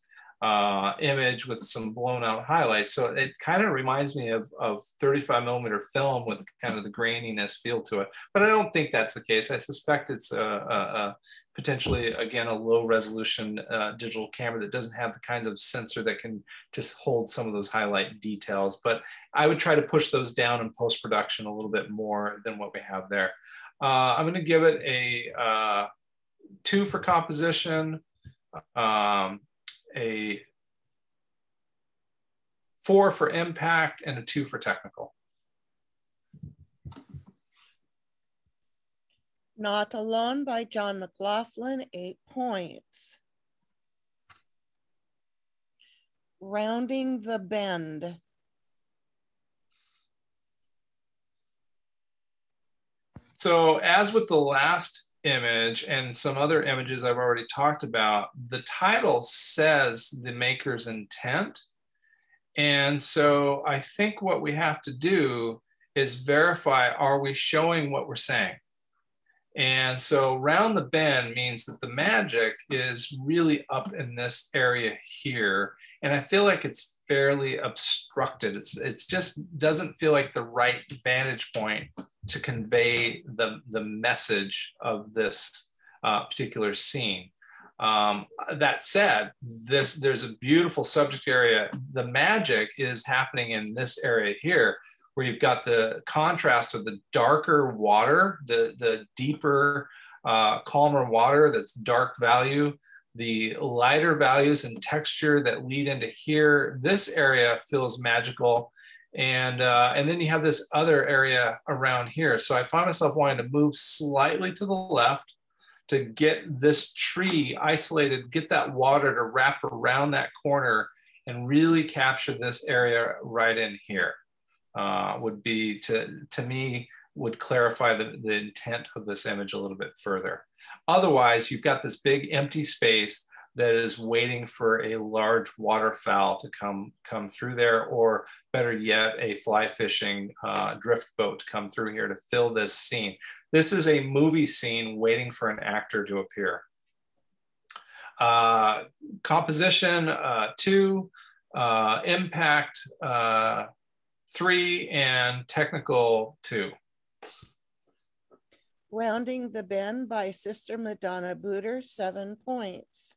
image with some blown out highlights. So it kind of reminds me of 35mm film with kind of the graininess feel to it, but I don't think that's the case. I suspect it's potentially, again, a low resolution digital camera that doesn't have the kinds of sensor that can just hold some of those highlight details, but I would try to push those down in post-production a little bit more than what we have there. I'm going to give it a 2 for composition, a 4 for impact, and a 2 for technical. Not Alone by John McLaughlin, 8 points. Rounding the Bend. So as with the last image and some other images I've already talked about, the title says the maker's intent. And so I think what we have to do is verify, are we showing what we're saying? And so round the bend means that the magic is really up in this area here. And I feel like it's fairly obstructed. It's just doesn't feel like the right vantage point to convey the message of this particular scene. That said, there's a beautiful subject area. The magic is happening in this area here, where you've got the contrast of the darker water, the deeper, calmer water that's dark value, the lighter values and texture that lead into here. This area feels magical. And then you have this other area around here. So I find myself wanting to move slightly to the left to get this tree isolated, get that water to wrap around that corner and really capture this area right in here. Would be, to me, would clarify the intent of this image a little bit further. Otherwise, you've got this big empty space that is waiting for a large waterfowl to come through there, or better yet, a fly fishing drift boat to come through here to fill this scene. This is a movie scene waiting for an actor to appear. Composition 2, impact 3, and technical 2. Rounding the Bend by Sister Madonna Booter, 7 points.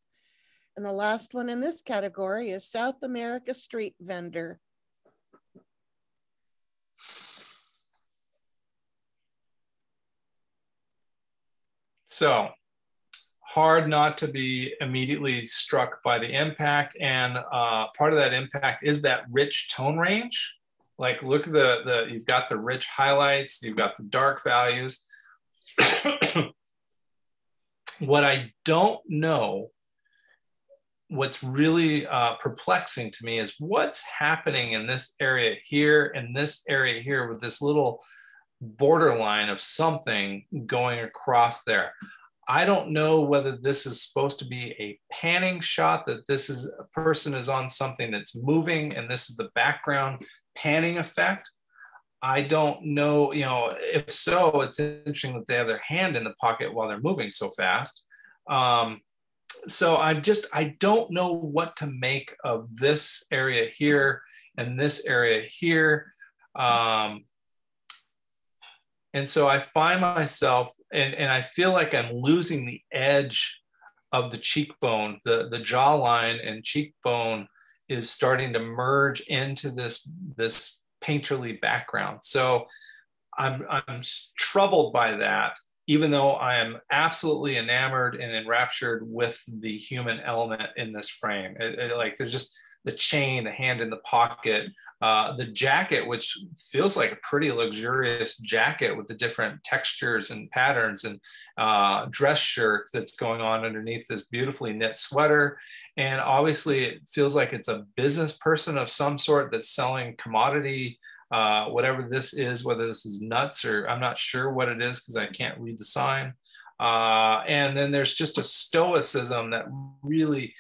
And the last one in this category is South America Street Vendor. So hard not to be immediately struck by the impact, and part of that impact is that rich tone range. Like, look at you've got the rich highlights, you've got the dark values. What I don't know, what's really perplexing to me, is what's happening in this area here and this area here with this little borderline of something going across there. I don't know whether this is supposed to be a panning shot, that this is a person is on something that's moving and this is the background panning effect. I don't know, if so, it's interesting that they have their hand in the pocket while they're moving so fast. So I don't know what to make of this area here and this area here. And so I find myself, and I feel like I'm losing the edge of the cheekbone. The jawline and cheekbone is starting to merge into this painterly background. So I'm troubled by that, even though I am absolutely enamored and enraptured with the human element in this frame. Like, there's just the chain, the hand in the pocket, the jacket, which feels like a pretty luxurious jacket with the different textures and patterns, and dress shirt that's going on underneath this beautifully knit sweater. And obviously it feels like it's a business person of some sort that's selling commodity, whatever this is, whether this is nuts or I'm not sure what it is because I can't read the sign. And then there's just a stoicism that really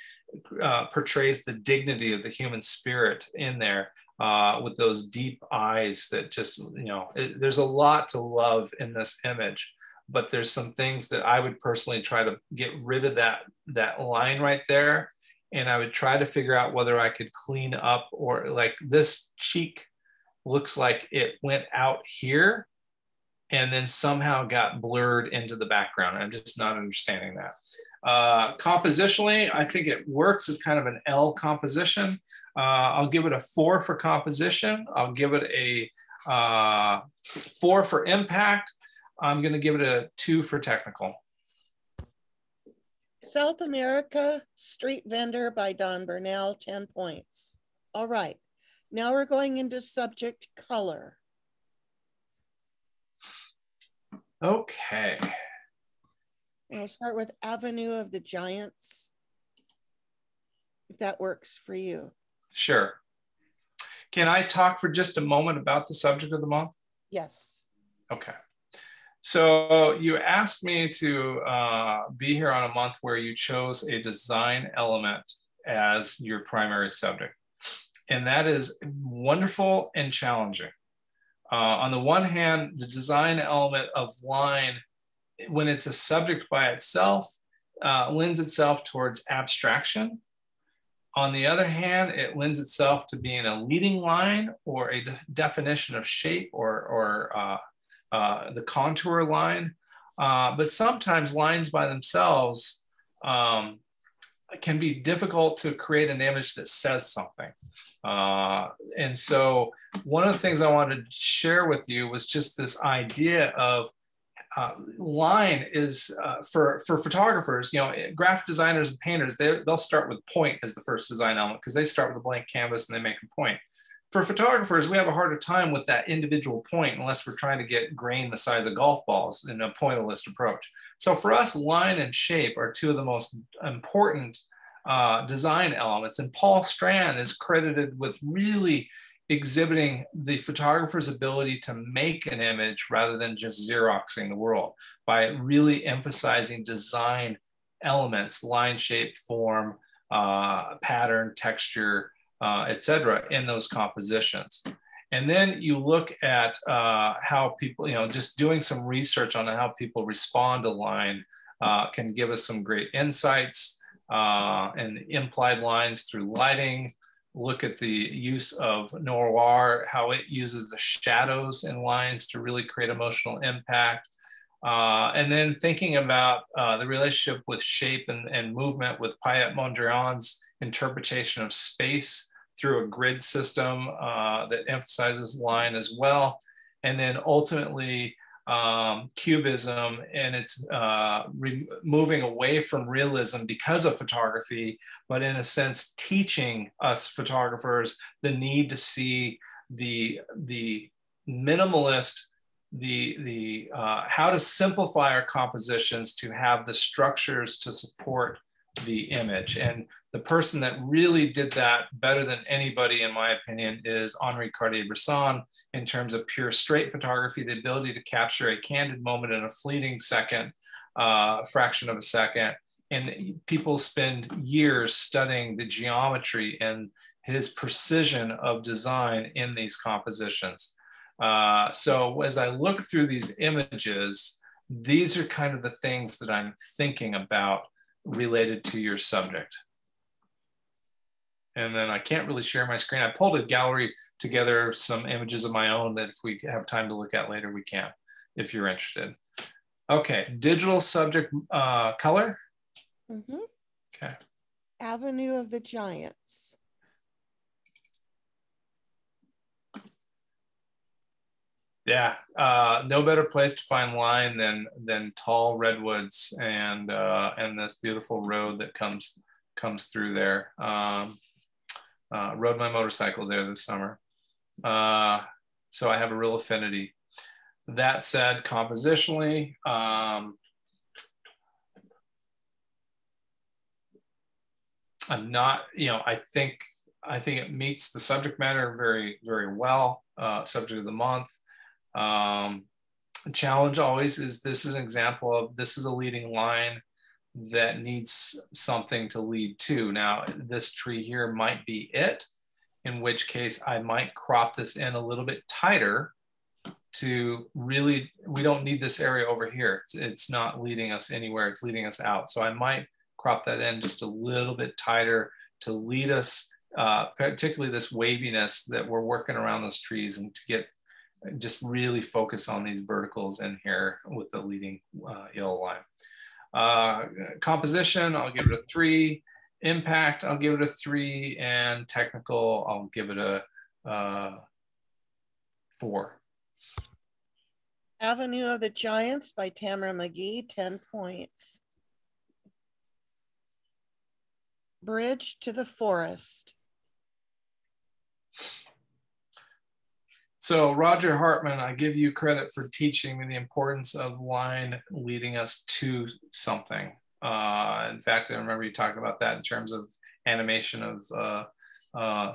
portrays the dignity of the human spirit in there, with those deep eyes that just, there's a lot to love in this image, but there's some things that I would personally try to get rid of that line right there. And I would try to figure out whether I could clean up, or like this cheek looks like it went out here and then somehow got blurred into the background. I'm just not understanding that. Compositionally, I think it works as kind of an L composition. I'll give it a 4 for composition. I'll give it a 4 for impact. I'm going to give it a 2 for technical. South America Street Vendor by Don Burnell, 10 points. All right, now we're going into subject color. Okay. And we'll start with Avenue of the Giants, if that works for you. Sure. Can I talk for just a moment about the subject of the month? Yes. Okay. So you asked me to be here on a month where you chose a design element as your primary subject. And that is wonderful and challenging. On the one hand, the design element of line, when it's a subject by itself, lends itself towards abstraction. On the other hand, it lends itself to being a leading line or a definition of shape or the contour line. But sometimes lines by themselves can be difficult to create an image that says something. And so one of the things I wanted to share with you was just this idea of line is for photographers, you know, graphic designers and painters, they'll start with point as the first design element because they start with a blank canvas and they make a point. For photographers, we have a harder time with that individual point unless we're trying to get grain the size of golf balls in a pointillist approach. So for us, line and shape are two of the most important design elements. And Paul Strand is credited with really exhibiting the photographer's ability to make an image rather than just Xeroxing the world by really emphasizing design elements, line, shape, form, pattern, texture, etc. in those compositions. And then you look at how people, you know, just doing some research on how people respond to line can give us some great insights and implied lines through lighting. Look at the use of noir, how it uses the shadows and lines to really create emotional impact. And then thinking about the relationship with shape and movement with Payet Mondrian's interpretation of space through a grid system that emphasizes line as well. And then ultimately Cubism and it's moving away from realism because of photography, but in a sense teaching us photographers the need to see the minimalist, how to simplify our compositions to have the structures to support the image. And the person that really did that better than anybody, in my opinion, is Henri Cartier-Bresson in terms of pure straight photography, the ability to capture a candid moment in a fleeting second, fraction of a second. And people spend years studying the geometry and his precision of design in these compositions. So as I look through these images, these are kind of the things that I'm thinking about related to your subject. And then I can't really share my screen. I pulled a gallery together, some images of my own that if we have time to look at later, we can, if you're interested. Okay, digital subject color. Mm-hmm. Okay. Avenue of the Giants. Yeah, no better place to find line than tall redwoods and this beautiful road that comes through there. Rode my motorcycle there this summer, so I have a real affinity. That said, compositionally, I'm not. You know, I think it meets the subject matter very, very well. Subject of the month. Challenge always is this is an example of this is a leading line that needs something to lead to. Now, this tree here might be it, in which case I might crop this in a little bit tighter to really, we don't need this area over here. It's not leading us anywhere, it's leading us out. So I might crop that in just a little bit tighter to lead us, particularly this waviness that we're working around those trees and to get just really focus on these verticals in here with the leading yellow line. Composition, I'll give it a 3. Impact, I'll give it a 3. And technical, I'll give it a 4. Avenue of the Giants by Tamara McGee, 10 points. Bridge to the Forest. So Roger Hartman, I give you credit for teaching me the importance of line leading us to something. In fact, I remember you talking about that in terms of animation of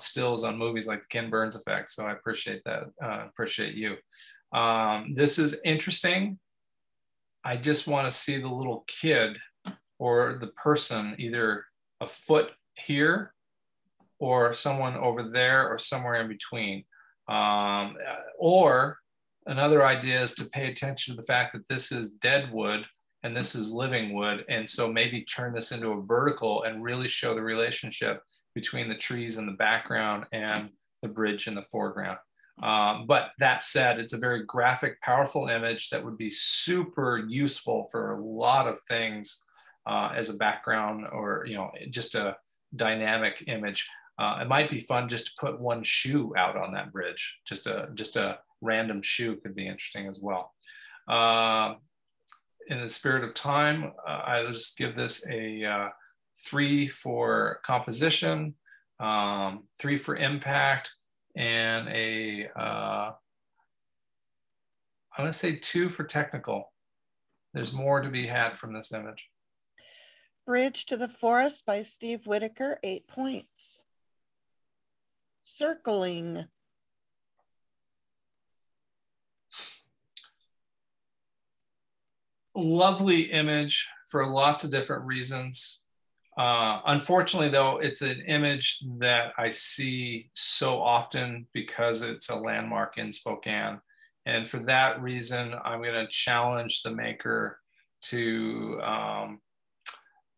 stills on movies like the Ken Burns effect. So I appreciate that. Appreciate you. This is interesting. I just want to see the little kid or the person, either a foot here or someone over there or somewhere in between. Or another idea is to pay attention to the fact that this is dead wood and this is living wood. And so maybe turn this into a vertical and really show the relationship between the trees in the background and the bridge in the foreground. But that said, it's a very graphic, powerful image that would be super useful for a lot of things as a background, or just a dynamic image. It might be fun just to put one shoe out on that bridge. Just a random shoe could be interesting as well. In the spirit of time, I'll just give this a 3 for composition, 3 for impact, and I'm gonna say 2 for technical. There's more to be had from this image. Bridge to the Forest by Steve Whitaker, 8 points. Circling. Lovely image for lots of different reasons. Unfortunately, though, it's an image that I see so often because it's a landmark in Spokane. And for that reason, I'm going to challenge the maker to,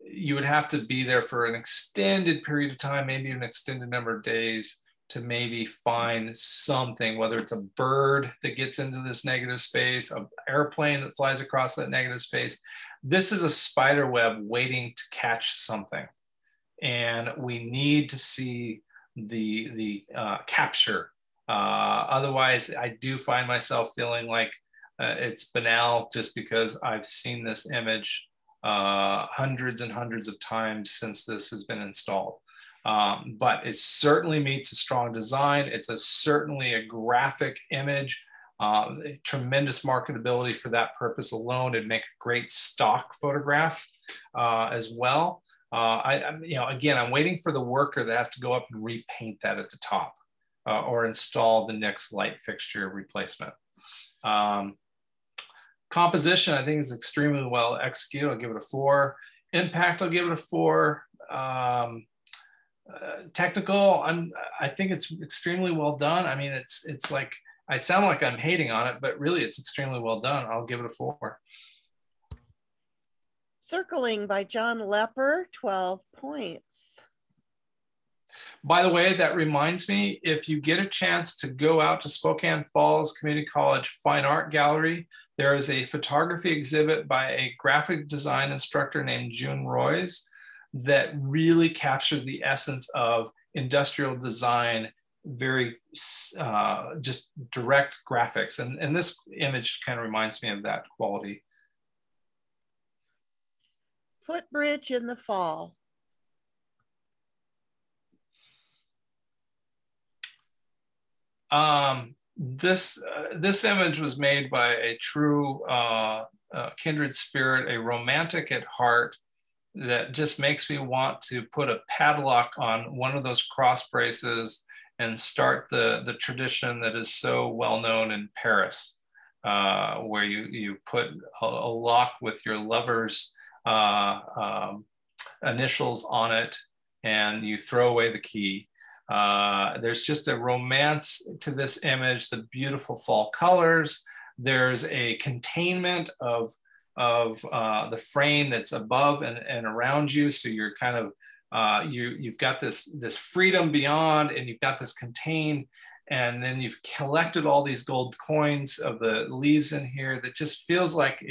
you would have to be there for an extended period of time, maybe an extended number of days, to maybe find something, whether it's a bird that gets into this negative space, an airplane that flies across that negative space. This is a spider web waiting to catch something. And we need to see the capture. Otherwise, I do find myself feeling like it's banal just because I've seen this image hundreds and hundreds of times since this has been installed. But it certainly meets a strong design. It's certainly a graphic image, tremendous marketability for that purpose alone. It'd make a great stock photograph as well. Again, I'm waiting for the worker that has to go up and repaint that at the top or install the next light fixture replacement. Composition, I think, is extremely well executed. I'll give it a 4. Impact, I'll give it a 4. Technical, I think it's extremely well done. I mean, it's like, I sound like I'm hating on it, but really it's extremely well done. I'll give it a 4. Circling by John Lepper, 12 points. By the way, that reminds me, if you get a chance to go out to Spokane Falls Community College Fine Art Gallery, there is a photography exhibit by a graphic design instructor named June Royce that really captures the essence of industrial design, very just direct graphics. And this image kind of reminds me of that quality. Footbridge in the fall. This image was made by a true kindred spirit, a romantic at heart, that just makes me want to put a padlock on one of those cross braces and start the tradition that is so well known in Paris, where you put a lock with your lover's initials on it and you throw away the key. There's just a romance to this image, the beautiful fall colors. There's a containment of the frame that's above and around you. So you're kind of, you've got this freedom beyond, and you've got this contained, and then you've collected all these gold coins of the leaves in here that just feels like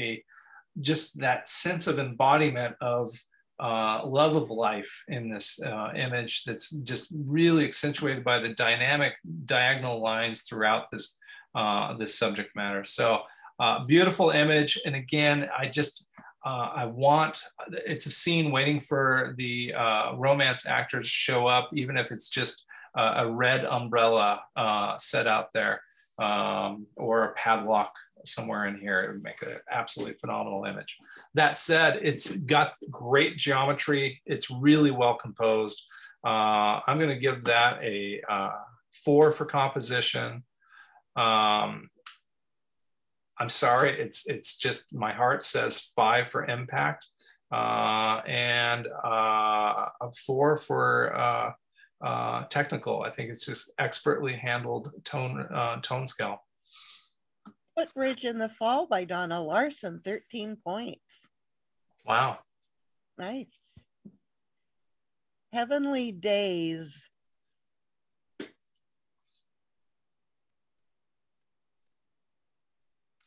just that sense of embodiment of love of life in this image that's just really accentuated by the dynamic diagonal lines throughout this, this subject matter. So beautiful image. And again, it's a scene waiting for the romance actors to show up, even if it's just a red umbrella set out there. or a padlock somewhere in here. It would make an absolutely phenomenal image. That said, it's got great geometry. It's really well composed. I'm going to give that a 4 for composition. I'm sorry, it's just my heart says 5 for impact, and a 4 for technical. I think it's just expertly handled tone scale. Footbridge in the Fall by Donna Larson, 13 points. Wow. Nice. Heavenly Days.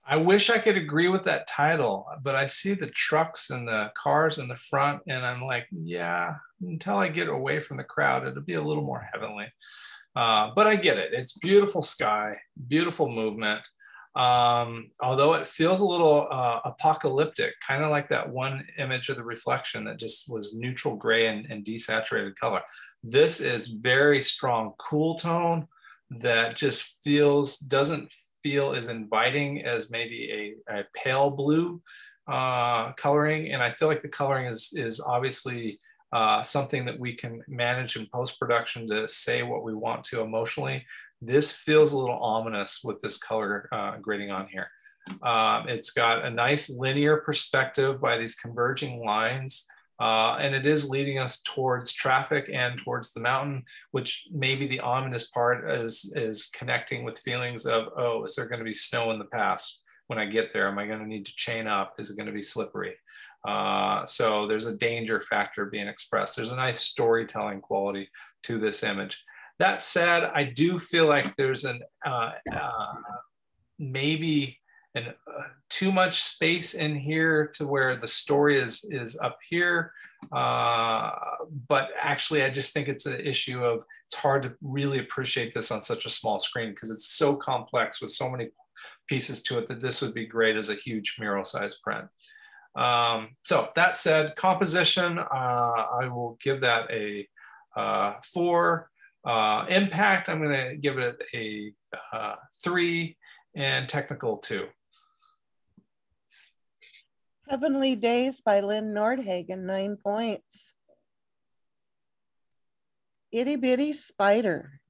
I wish I could agree with that title, but I see the trucks and the cars in the front, and I'm like, yeah, until I get away from the crowd, it'll be a little more heavenly. But I get it. It's beautiful sky, beautiful movement. Although it feels a little apocalyptic, kind of like that one image of the reflection that just was neutral gray and desaturated color. This is very strong, cool tone that just doesn't feel as inviting as maybe a pale blue coloring. And I feel like the coloring is obviously something that we can manage in post-production to say what we want to emotionally. This feels a little ominous with this color grading on here. It's got a nice linear perspective by these converging lines. And it is leading us towards traffic and towards the mountain, which maybe the ominous part is connecting with feelings of, oh, is there going to be snow in the pass? When I get there, am I going to need to chain up? Is it going to be slippery? So there's a danger factor being expressed. There's a nice storytelling quality to this image. That said, I do feel like there's maybe too much space in here to where the story is up here. But actually, I just think it's an issue of, it's hard to really appreciate this on such a small screen because it's so complex with so many pieces to it that this would be great as a huge mural size print. So that said, composition, I will give that a 4. Impact, I'm going to give it a 3, and technical 2. Heavenly Days by Lynn Nordhagen, 9 points. Itty Bitty Spider.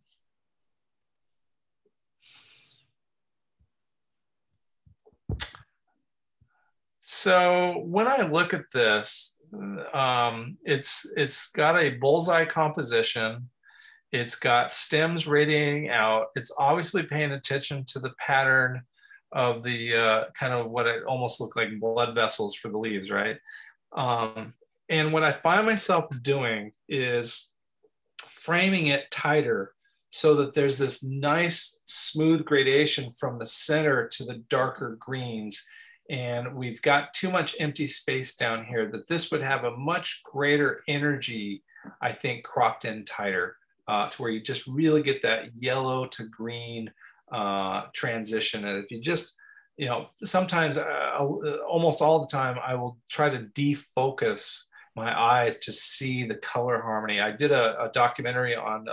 So when I look at this, it's got a bullseye composition. It's got stems radiating out. It's obviously paying attention to the pattern of the kind of what it almost look like blood vessels for the leaves, right? And what I find myself doing is framing it tighter so that there's this nice smooth gradation from the center to the darker greens. And we've got too much empty space down here that this would have a much greater energy, I think, cropped in tighter. To where you just really get that yellow to green transition. And if you just, sometimes almost all the time, I will try to defocus my eyes to see the color harmony. I did a documentary on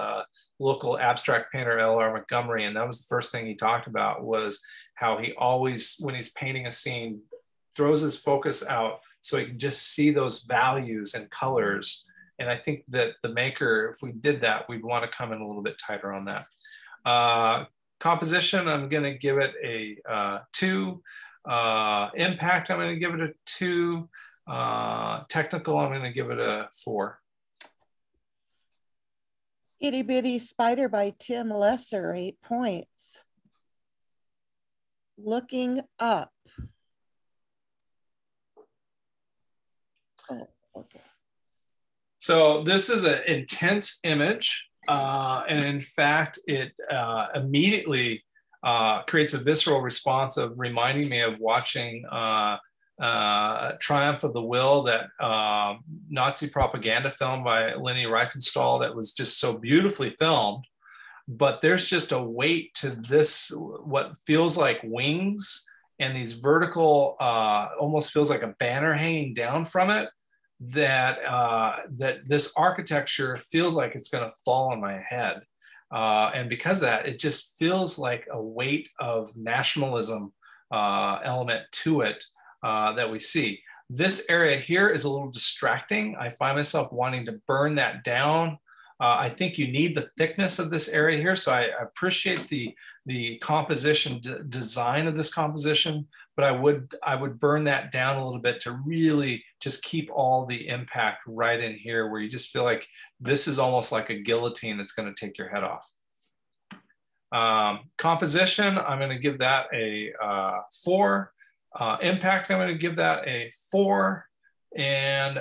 local abstract painter L.R. Montgomery, and that was the first thing he talked about, was how he always, when he's painting a scene, throws his focus out so he can just see those values and colors. And I think that the maker, if we did that, we'd want to come in a little bit tighter on that. Composition, I'm going to give it a 2. Impact, I'm going to give it a 2. Technical, I'm going to give it a 4. Itty Bitty Spider by Tim Lesser, 8 points. Looking Up. Oh, okay. So this is an intense image. And in fact, it immediately creates a visceral response of reminding me of watching Triumph of the Will, that Nazi propaganda film by Leni Riefenstahl that was just so beautifully filmed. But there's just a weight to this, what feels like wings and these vertical, almost feels like a banner hanging down from it, that that this architecture feels like it's going to fall on my head. And because of that, it just feels like a weight of nationalism element to it that we see. This area here is a little distracting. I find myself wanting to burn that down. I think you need the thickness of this area here. So I appreciate the composition design of this composition, but I would burn that down a little bit to really just keep all the impact right in here, where you just feel like this is almost like a guillotine that's going to take your head off. Composition, I'm going to give that a 4. Impact, I'm going to give that a 4. And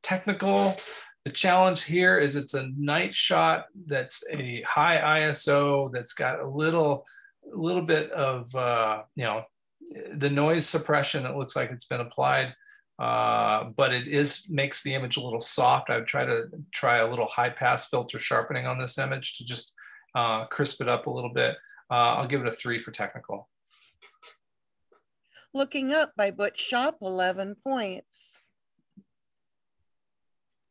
technical, the challenge here is it's a night shot that's a high ISO that's got a little bit of you know, the noise suppression. It looks like it's been applied, but it makes the image a little soft. I would try a little high pass filter sharpening on this image to just crisp it up a little bit. I'll give it a 3 for technical. Looking Up by Butch Shop, 11 points.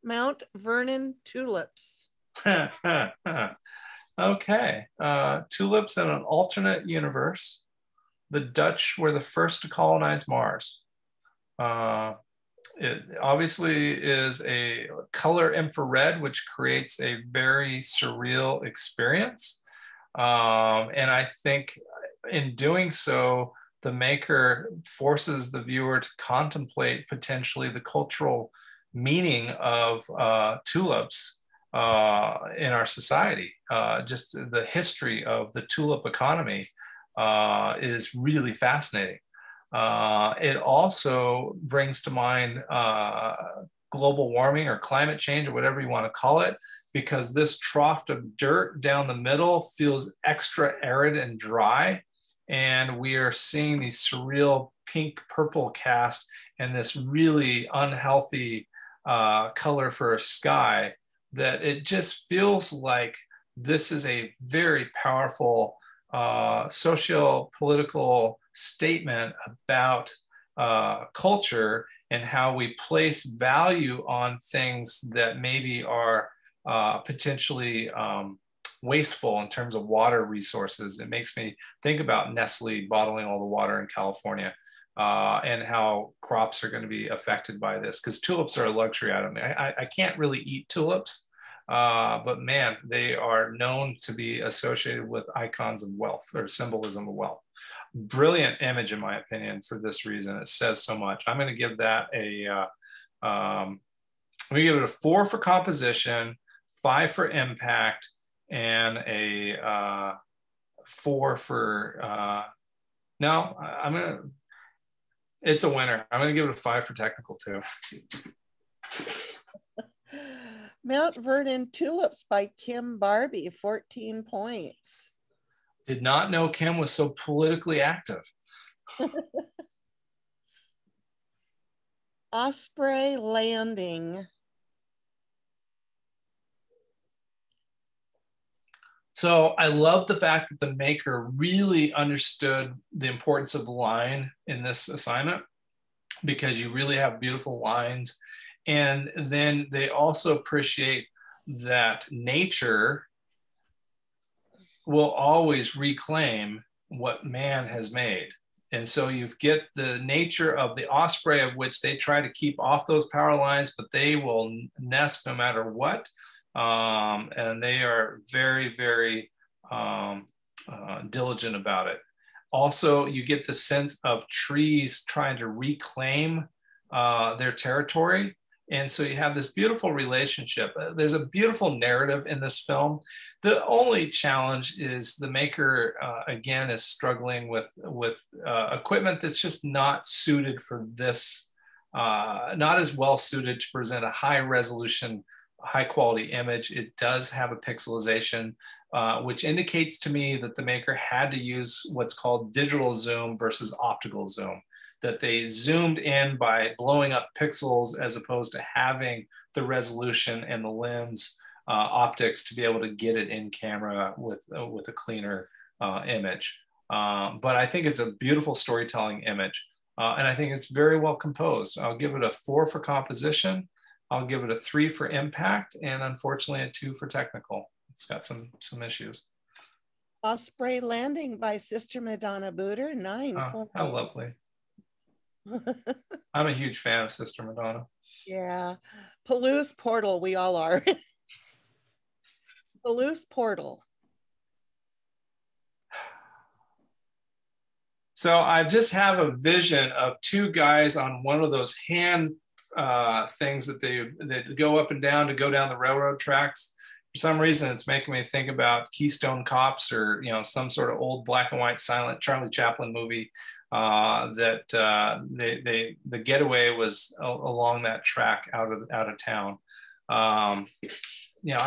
Mount Vernon tulips. Okay, tulips in an alternate universe. The Dutch were the first to colonize Mars. It obviously is a color infrared, which creates a very surreal experience. And I think in doing so, the maker forces the viewer to contemplate potentially the cultural meaning of tulips in our society. Just the history of the tulip economy is really fascinating. It also brings to mind global warming or climate change or whatever you want to call it, because this trough of dirt down the middle feels extra arid and dry. And we are seeing these surreal pink purple cast and this really unhealthy color for a sky, that it just feels like this is a very powerful socio-political statement about culture and how we place value on things that maybe are potentially wasteful in terms of water resources. It makes me think about Nestle bottling all the water in California and how crops are going to be affected by this, because tulips are a luxury item. I can't really eat tulips, but man, they are known to be associated with icons of wealth or symbolism of wealth. Brilliant image, in my opinion, for this reason. It says so much. I'm going to give that a, I'm going to give it a 4 for composition, 5 for impact, and a 4 for, no, I'm going to, it's a winner. I'm going to give it a 5 for technical too. Mount Vernon tulips by Kim Barbie, 14 points. Did not know Kim was so politically active. Osprey Landing. So I love the fact that the maker really understood the importance of the line in this assignment, because you really have beautiful lines. And then they also appreciate that nature will always reclaim what man has made. And so you get the nature of the osprey, of which they try to keep off those power lines, but they will nest no matter what. And they are very, very diligent about it. Also, you get the sense of trees trying to reclaim their territory. And so you have this beautiful relationship. There's a beautiful narrative in this film. The only challenge is the maker, again, is struggling with equipment that's just not suited for this, not as well suited to present a high resolution, high quality image. It does have a pixelization, which indicates to me that the maker had to use what's called digital zoom versus optical zoom, that they zoomed in by blowing up pixels as opposed to having the resolution and the lens optics to be able to get it in camera with a cleaner image. But I think it's a beautiful storytelling image. And I think it's very well composed. I'll give it a 4 for composition. I'll give it a 3 for impact, and unfortunately a 2 for technical. it's got some issues. Osprey Landing by Sister Madonna Booter, 9 points. How lovely. I'm a huge fan of Sister Madonna. Yeah. Palouse Portal, we all are. Palouse Portal. So I just have a vision of two guys on one of those hand things that they go up and down to go down the railroad tracks. For some reason, it's making me think about Keystone Cops, or some sort of old black and white silent Charlie Chaplin movie that the getaway was along that track out of town. I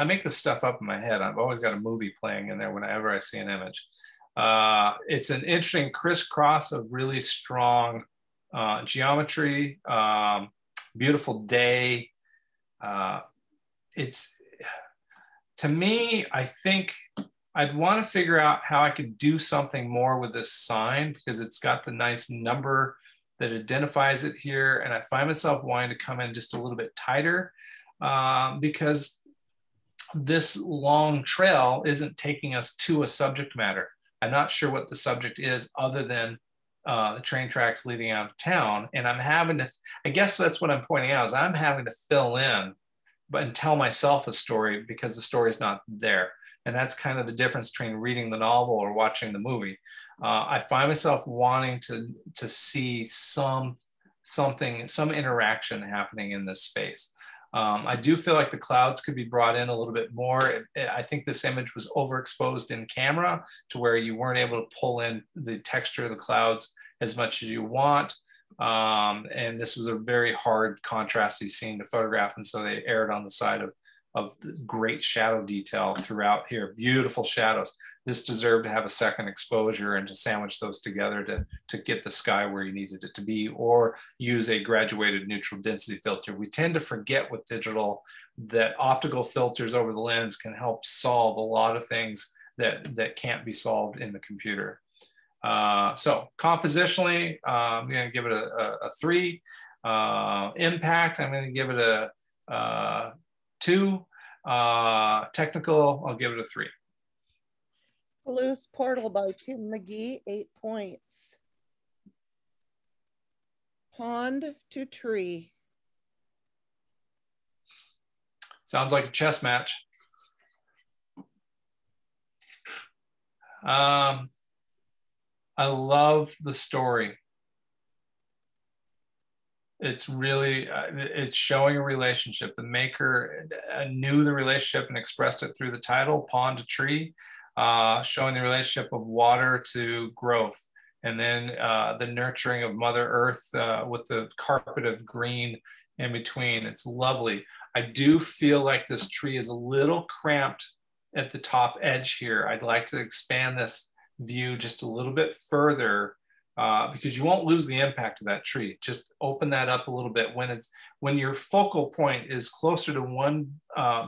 make this stuff up in my head. I've always got a movie playing in there whenever I see an image. It's an interesting crisscross of really strong geometry, beautiful day. To me, I think I'd want to figure out how I could do something more with this sign, because it's got the nice number that identifies it here. And I find myself wanting to come in just a little bit tighter because this long trail isn't taking us to a subject matter. I'm not sure what the subject is other than the train tracks leading out of town. And I'm having to, I guess that's what I'm pointing out, is I'm having to fill in and tell myself a story because the story is not there. And that's kind of the difference between reading the novel or watching the movie. I find myself wanting to see some interaction happening in this space. I do feel like the clouds could be brought in a little bit more. I think this image was overexposed in camera to where you weren't able to pull in the texture of the clouds as much as you want. And this was a very hard contrasty scene to photograph. And so they erred on the side of the great shadow detail throughout here. Beautiful shadows. This deserved to have a second exposure and to sandwich those together to get the sky where you needed it to be, or use a graduated neutral density filter. We tend to forget with digital that optical filters over the lens can help solve a lot of things that can't be solved in the computer. So compositionally, I'm going to give it a 3. Impact, I'm going to give it a 2. Technical, I'll give it a 3. Palouse Portal by Tim McGee, 8 points. Pond to Tree. Sounds like a chess match. I love the story. It's really, it's showing a relationship. The maker knew the relationship and expressed it through the title, Pond to Tree, showing the relationship of water to growth. And then the nurturing of Mother Earth with the carpet of green in between. It's lovely. I do feel like this tree is a little cramped at the top edge here. I'd like to expand this view just a little bit further because you won't lose the impact of that tree. Just open that up a little bit. When your focal point is closer to one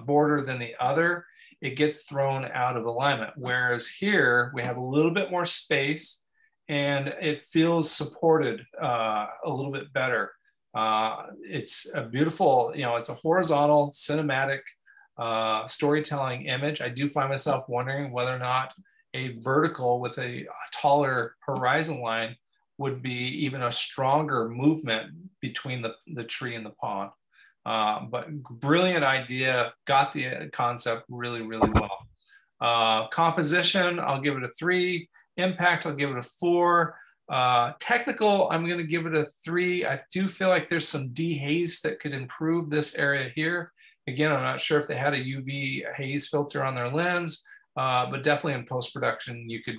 border than the other, it gets thrown out of alignment. Whereas here we have a little bit more space and it feels supported a little bit better. It's a beautiful, it's a horizontal cinematic storytelling image. I do find myself wondering whether or not a vertical with a taller horizon line would be even a stronger movement between the tree and the pond. But brilliant idea, got the concept really, really well. Composition, I'll give it a 3. Impact, I'll give it a 4. Technical, I'm going to give it a 3. I do feel like there's some dehaze that could improve this area here. Again, I'm not sure if they had a UV haze filter on their lens, but definitely in post-production, you could,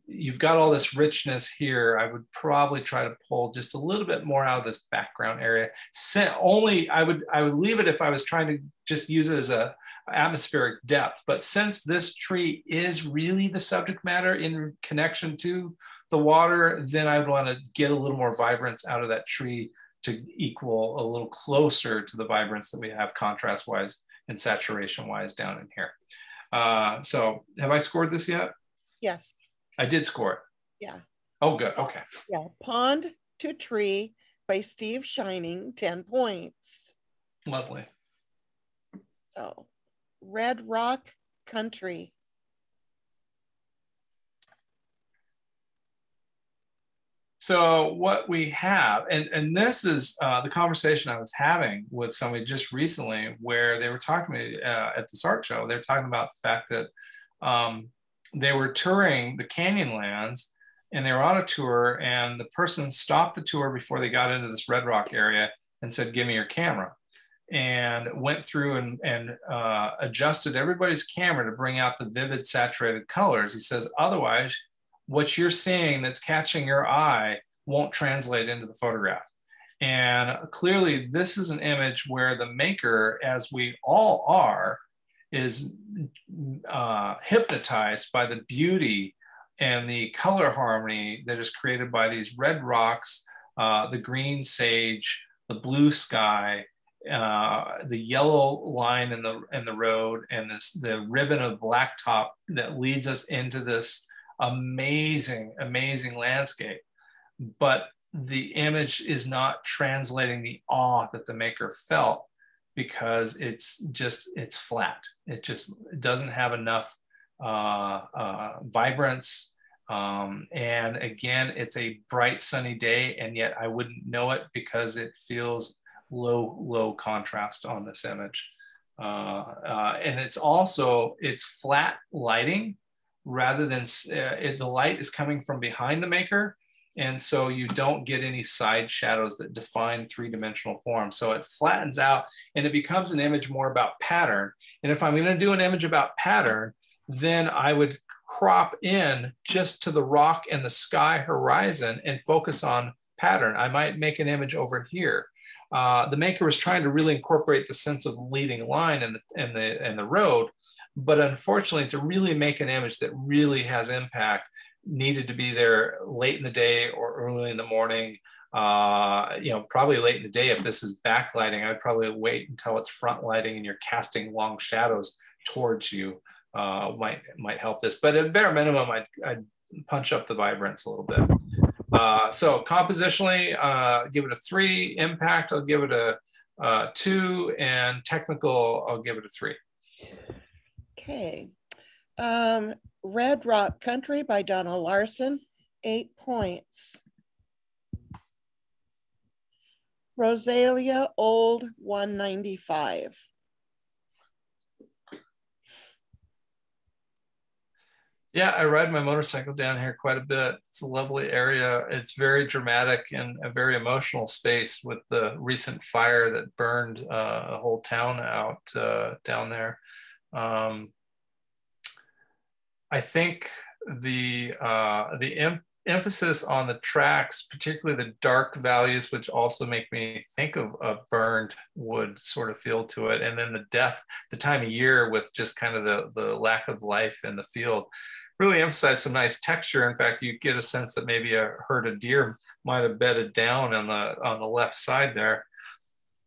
you've got all this richness here. I would probably try to pull just a little bit more out of this background area. I would leave it if I was trying to just use it as a atmospheric depth. But since this tree is really the subject matter in connection to the water, then I would want to get a little more vibrance out of that tree to equal a little closer to the vibrance that we have contrast-wise and saturation-wise down in here. So have I scored this yet? Yes. I did score it. Yeah. Oh, good. Okay. Yeah. Pond to Tree by Steve Shining, 10 points. Lovely. So Red Rock country. So what we have, and this is the conversation I was having with somebody just recently, where they were talking to me at this art show. They were talking about the fact that they were touring the Canyonlands, and they were on a tour, and the person stopped the tour before they got into this Red Rock area and said, "Give me your camera," and went through and adjusted everybody's camera to bring out the vivid saturated colors. He says, otherwise, what you're seeing that's catching your eye won't translate into the photograph. And clearly this is an image where the maker, as we all are, is hypnotized by the beauty and the color harmony that is created by these red rocks, the green sage, the blue sky, the yellow line in the road, and the ribbon of blacktop that leads us into this amazing landscape. But the image is not translating the awe that the maker felt, because it's flat. It doesn't have enough vibrance. And again, it's a bright sunny day, and yet I wouldn't know it because it feels low contrast on this image. And it's flat lighting, rather than the light is coming from behind the maker, and so you don't get any side shadows that define three-dimensional form. So it flattens out, and it becomes an image more about pattern. And if I'm going to do an image about pattern, then I would crop in just to the rock and the sky horizon and focus on pattern. I might make an image over here. The maker was trying to really incorporate the sense of leading line and the road, but unfortunately, to really make an image that really has impact, needed to be there late in the day or early in the morning. Probably late in the day. If this is backlighting, I'd probably wait until it's front lighting and you're casting long shadows towards you. Might help this, but at bare minimum, I'd punch up the vibrance a little bit. So compositionally, give it a 3. Impact, I'll give it a 2, and technical, I'll give it a 3. Okay. Red Rock Country by Donna Larson, 8 points. Rosalia Old, 195. Yeah, I ride my motorcycle down here quite a bit. It's a lovely area. It's very dramatic and a very emotional space, with the recent fire that burned a whole town out down there. I think the emphasis on the tracks, particularly the dark values, which also make me think of a burned wood sort of feel to it, and then the time of year with just kind of the lack of life in the field, really emphasize some nice texture. In fact, you get a sense that maybe a herd of deer might have bedded down on the left side there.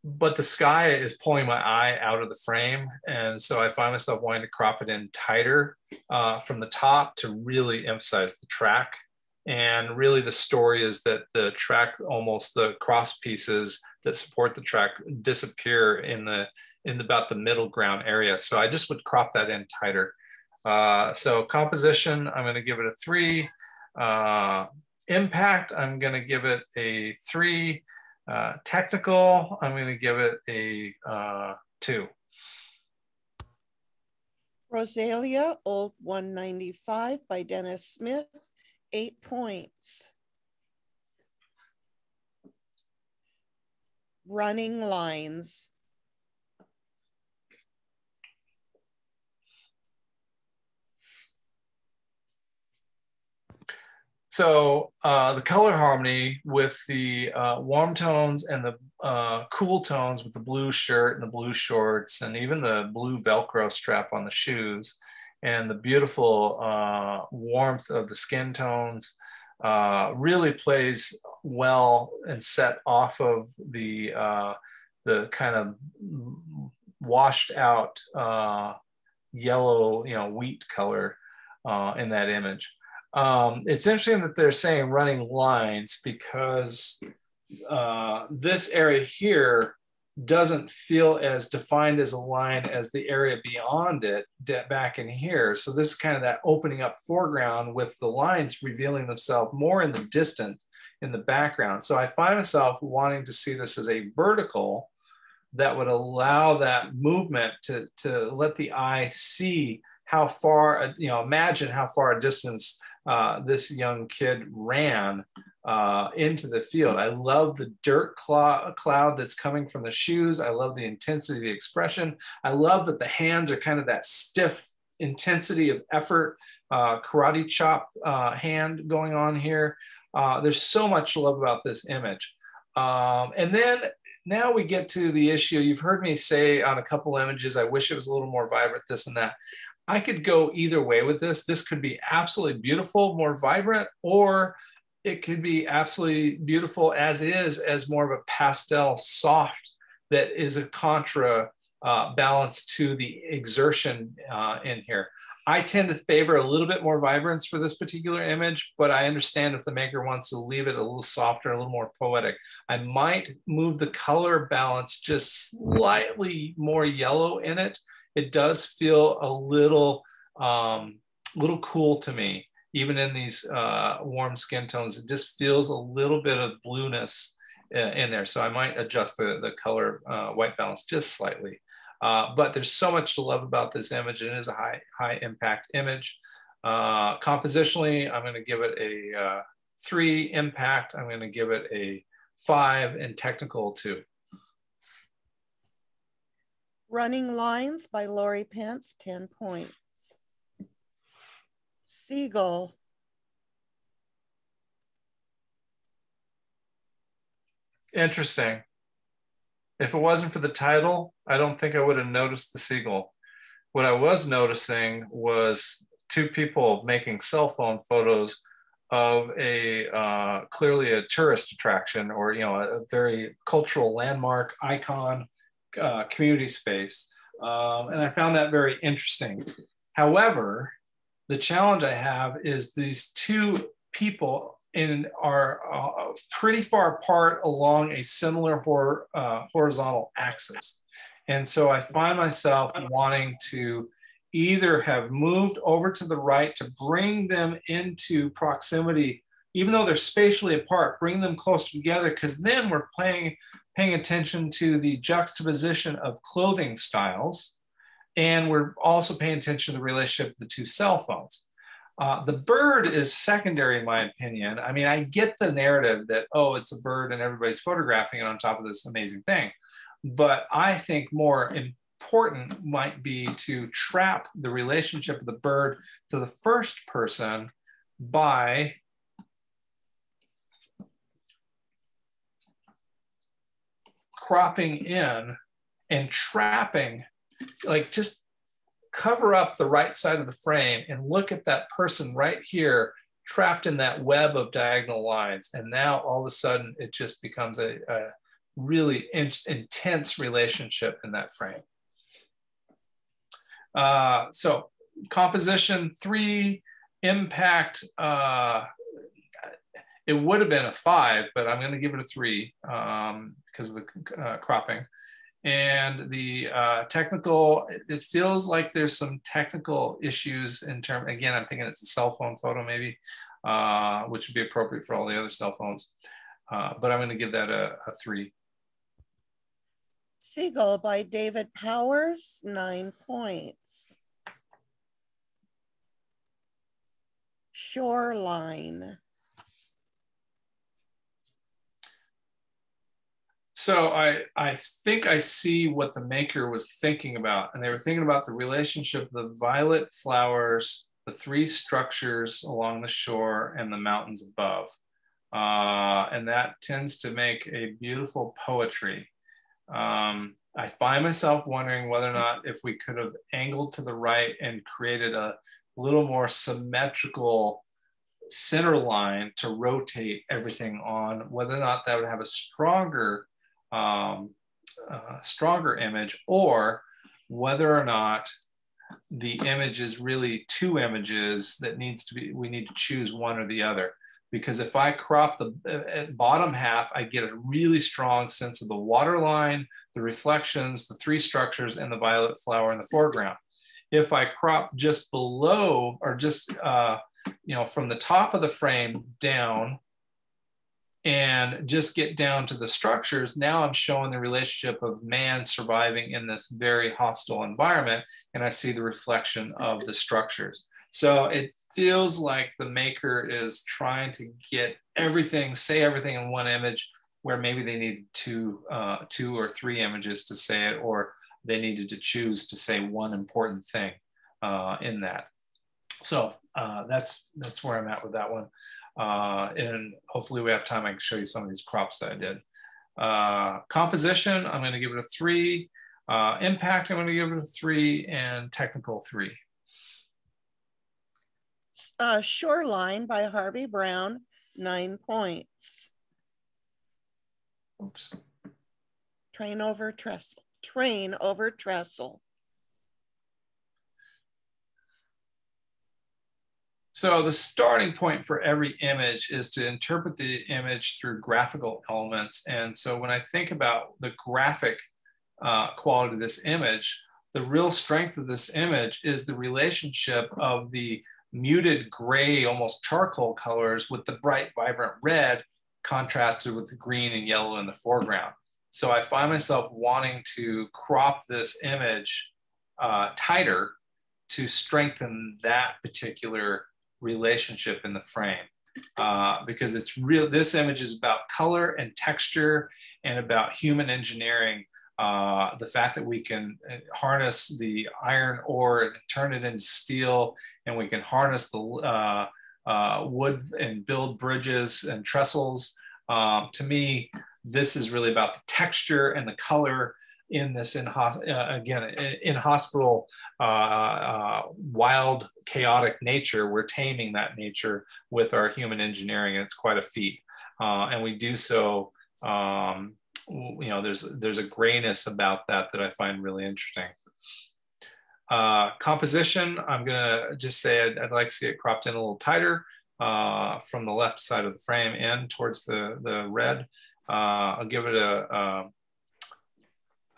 But the sky is pulling my eye out of the frame, and so I find myself wanting to crop it in tighter from the top to really emphasize the track. And really the story is that the track, almost the cross pieces that support the track, disappear in about the middle ground area. So I just would crop that in tighter. So composition, I'm going to give it a 3. Impact, I'm going to give it a 3. Technical, I'm going to give it a 2. Rosalia Old, 195 by Dennis Smith, 8 points. Running Lines. So the color harmony with the warm tones and the cool tones with the blue shirt and the blue shorts and even the blue Velcro strap on the shoes, and the beautiful warmth of the skin tones really plays well and set off of the kind of washed out yellow, wheat color in that image. It's interesting that they're saying running lines, because this area here doesn't feel as defined as a line as the area beyond it back in here. So this is kind of that opening up foreground with the lines revealing themselves more in the distance in the background. So I find myself wanting to see this as a vertical that would allow that movement to let the eye see how far, imagine how far a distance this young kid ran into the field. I love the dirt cloud that's coming from the shoes. I love the intensity of the expression. I love that the hands are kind of that stiff intensity of effort, karate chop hand going on here. There's so much to love about this image. And then now we get to the issue. You've heard me say on a couple images, I wish it was a little more vibrant, this and that. I could go either way with this. This could be absolutely beautiful, more vibrant, or it could be absolutely beautiful as is, as more of a pastel soft that is a contra balance to the exertion in here. I tend to favor a little bit more vibrance for this particular image, but I understand if the maker wants to leave it a little softer, a little more poetic. I might move the color balance just slightly more yellow in it. It does feel a little cool to me, even in these warm skin tones. It just feels a little bit of blueness in there. So I might adjust the color white balance just slightly. But there's so much to love about this image. It is a high impact image. Compositionally, I'm going to give it a 3. Impact, I'm going to give it a 5, and technical 2. Running Lines by Lori Pence, 10 points. Seagull. Interesting. If it wasn't for the title, I don't think I would have noticed the seagull. What I was noticing was 2 people making cell phone photos of a clearly a tourist attraction, or a very cultural landmark icon community space. And I found that very interesting. However, the challenge I have is these 2 people are pretty far apart along a similar horizontal axis. And so I find myself wanting to either have moved over to the right to bring them into proximity, even though they're spatially apart, bring them close together, because then we're paying attention to the juxtaposition of clothing styles. And we're also paying attention to the relationship of the 2 cell phones. The bird is secondary, in my opinion. I mean, I get the narrative that, oh, it's a bird and everybody's photographing it on top of this amazing thing. But I think more important might be to trap the relationship of the bird to the first person by cropping in and trapping, like just cover up the right side of the frame and look at that person right here trapped in that web of diagonal lines. And now all of a sudden it just becomes a really intense relationship in that frame. So composition 3, impact, it would have been a 5, but I'm going to give it a 3 because of the cropping. And the technical, it feels like there's some technical issues in terms, again, I'm thinking it's a cell phone photo maybe, which would be appropriate for all the other cell phones. But I'm going to give that a 3. Seagull by David Powers, 9 points. Shoreline. So I think I see what the maker was thinking about, and they were thinking about the relationship of the violet flowers, the 3 structures along the shore, and the mountains above. And that tends to make a beautiful poetry. I find myself wondering whether or not if we could have angled to the right and created a little more symmetrical center line to rotate everything on, whether or not that would have a stronger image, or whether or not the image is really 2 images that we need to choose one or the other. because if I crop the bottom half, I get a really strong sense of the water line, the reflections, the three structures, and the violet flower in the foreground. If I crop just below, or just you know, from the top of the frame down, and just get down to the structures, now I'm showing the relationship of man surviving in this very hostile environment, and I see the reflection of the structures. So it feels like the maker is trying to get everything, say everything in one image, where maybe they needed two or three images to say it, or they needed to choose to say one important thing in that. So that's where I'm at with that one. And hopefully we have time, I can show you some of these crops that I did. Composition, I'm going to give it a 3. Impact, I'm going to give it a 3, and technical 3. Shoreline by Harvey Brown, 9 points. Oops. Train over trestle. Train over trestle. So the starting point for every image is to interpret the image through graphical elements. And so when I think about the graphic quality of this image, the real strength of this image is the relationship of the muted gray, almost charcoal colors with the bright, vibrant red contrasted with the green and yellow in the foreground. So I find myself wanting to crop this image tighter to strengthen that particular relationship in the frame, because it's real. This image is about color and texture and about human engineering. The fact that we can harness the iron ore and turn it into steel, and we can harness the wood and build bridges and trestles. To me, this is really about the texture and the color in this, again, in hospital, wild, chaotic nature. We're taming that nature with our human engineering, and it's quite a feat. And we do so, you know, there's a grayness about that I find really interesting. Composition, I'm gonna just say I'd like to see it cropped in a little tighter from the left side of the frame and towards the red. I'll give it a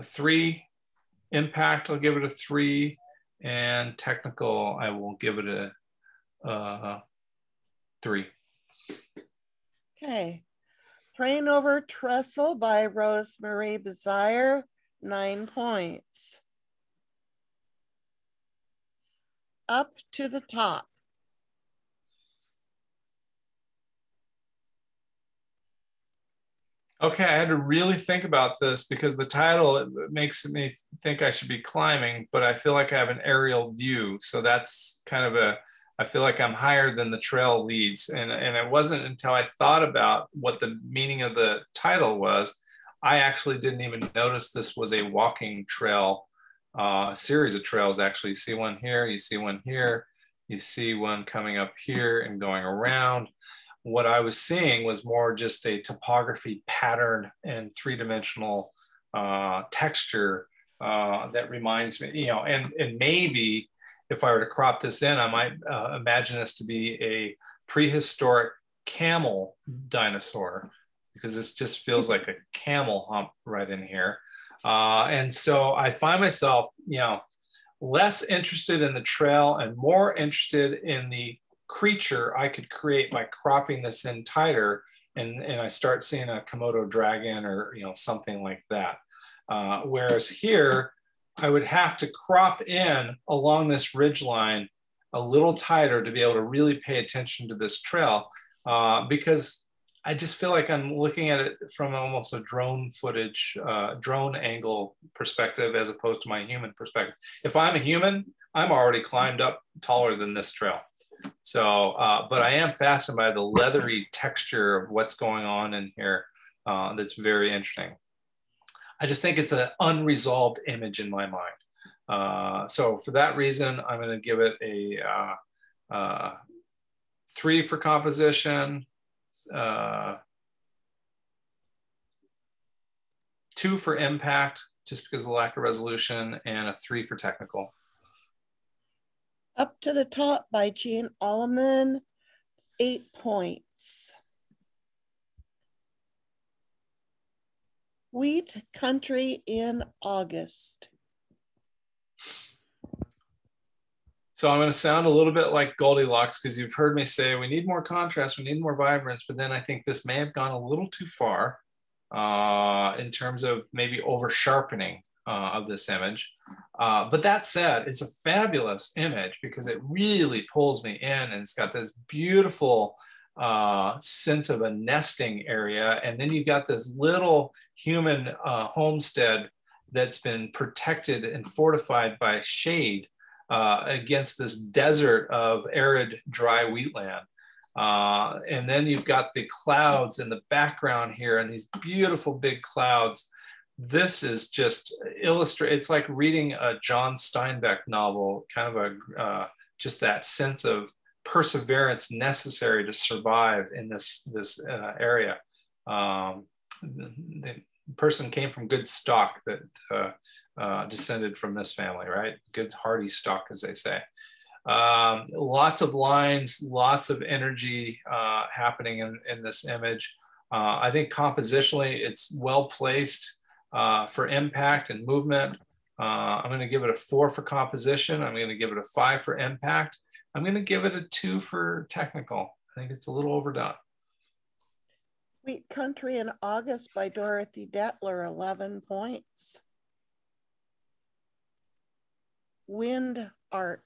3. Impact, I'll give it a 3. And technical, I will give it a 3. Okay. Train over trestle by Rosemary Bazire, 9 points. Up to the top. Okay, I had to really think about this because the title, it makes me think I should be climbing, but I feel like I have an aerial view. So that's kind of I feel like I'm higher than the trail leads. And it wasn't until I thought about what the meaning of the title was, I actually didn't even notice this was a walking trail, a series of trails actually. You see one here, you see one here, you see one coming up here and going around. What I was seeing was more just a topography pattern and 3-dimensional texture that reminds me, you know, and maybe if I were to crop this in, I might imagine this to be a prehistoric camel dinosaur, because this just feels like a camel hump right in here. And so I find myself, you know, less interested in the trail and more interested in the creature I could create by cropping this in tighter, and I start seeing a Komodo dragon or, you know, something like that. Whereas here, I would have to crop in along this ridge line a little tighter to be able to really pay attention to this trail, because I just feel like I'm looking at it from almost a drone footage, drone angle perspective, as opposed to my human perspective. If I'm a human, I'm already climbed up taller than this trail. So, but I am fascinated by the leathery texture of what's going on in here. That's very interesting. I just think it's an unresolved image in my mind. So for that reason, I'm going to give it a 3 for composition, 2 for impact, just because of the lack of resolution, and a 3 for technical. Up to the Top by Jean Alleman, 8 points. points. Wheat country in August. So I'm going to sound a little bit like Goldilocks, because you've heard me say we need more contrast, we need more vibrance, but then I think this may have gone a little too far in terms of maybe over sharpening of this image. But that said, it's a fabulous image because it really pulls me in, and it's got this beautiful sense of a nesting area. And then you've got this little human homestead that's been protected and fortified by shade against this desert of arid, dry wheatland. And then you've got the clouds in the background here, and these beautiful big clouds. This is just it's like reading a John Steinbeck novel, kind of a just that sense of perseverance necessary to survive in this area. The person came from good stock that descended from this family, right? Good hearty stock, as they say. Lots of lines, lots of energy happening in this image. I think compositionally it's well placed for impact and movement. I'm going to give it a 4 for composition. I'm going to give it a 5 for impact. I'm going to give it a 2 for technical. I think it's a little overdone. Wheat Country in August by Dorothy Detler, 11 points. Wind Art.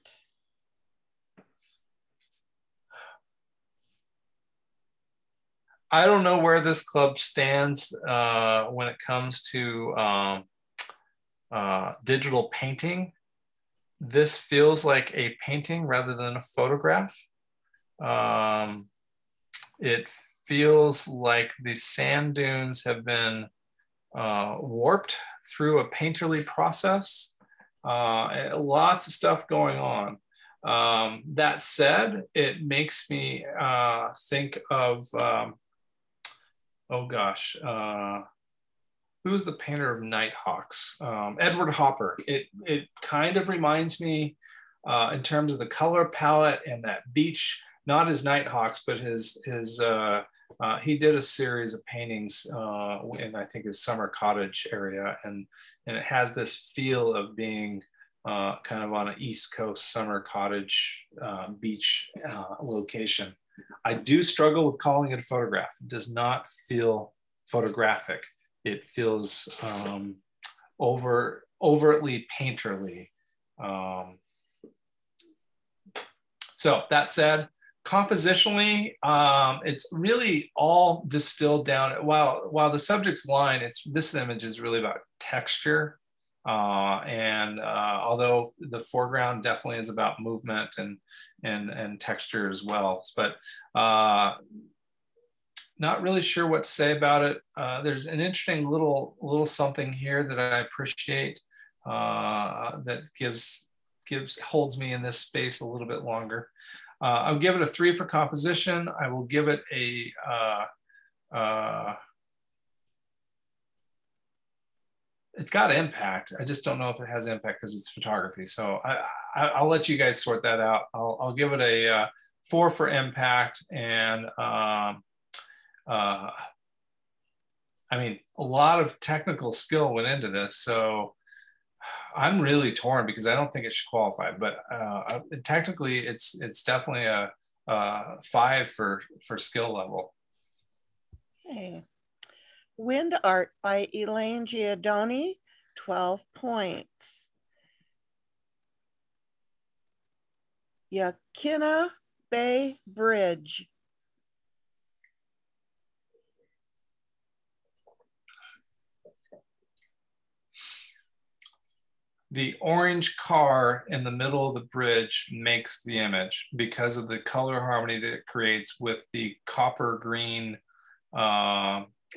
I don't know where this club stands when it comes to digital painting. This feels like a painting rather than a photograph. It feels like the sand dunes have been warped through a painterly process. Lots of stuff going on. That said, it makes me think of, oh gosh, who's the painter of Nighthawks? Edward Hopper. It kind of reminds me in terms of the color palette and that beach, not his Nighthawks, but he did a series of paintings in, I think, his summer cottage area. And it has this feel of being kind of on an East Coast summer cottage beach location. I do struggle with calling it a photograph. It does not feel photographic. It feels overtly painterly. So that said, compositionally, it's really all distilled down. While the subject's line, this image is really about texture. And although the foreground definitely is about movement and texture as well, but not really sure what to say about it. There's an interesting little something here that I appreciate that holds me in this space a little bit longer. I'll give it a 3 for composition. I will give it a it's got impact. I just don't know if it has impact because it's photography. So I'll let you guys sort that out. I'll give it a 4 for impact. And I mean, a lot of technical skill went into this. So I'm really torn because I don't think it should qualify, but technically it's definitely a 5 for skill level. Okay. Wind Art by Elaine Giordoni, 12 points. Yaquina Bay Bridge. The orange car in the middle of the bridge makes the image because of the color harmony that it creates with the copper green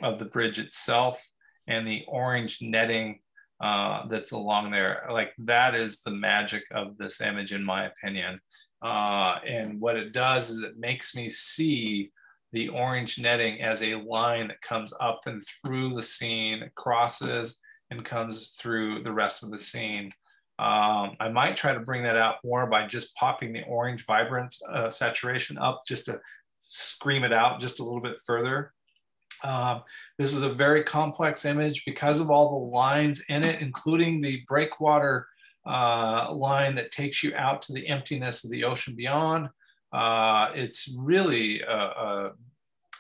of the bridge itself and the orange netting that's along there. Like, that is the magic of this image, in my opinion. And what it does is it makes me see the orange netting as a line that comes up and through the scene, crosses and comes through the rest of the scene. I might try to bring that out more by just popping the orange vibrance saturation up just a scream it out just a little bit further. This is a very complex image because of all the lines in it, including the breakwater line that takes you out to the emptiness of the ocean beyond. It's really a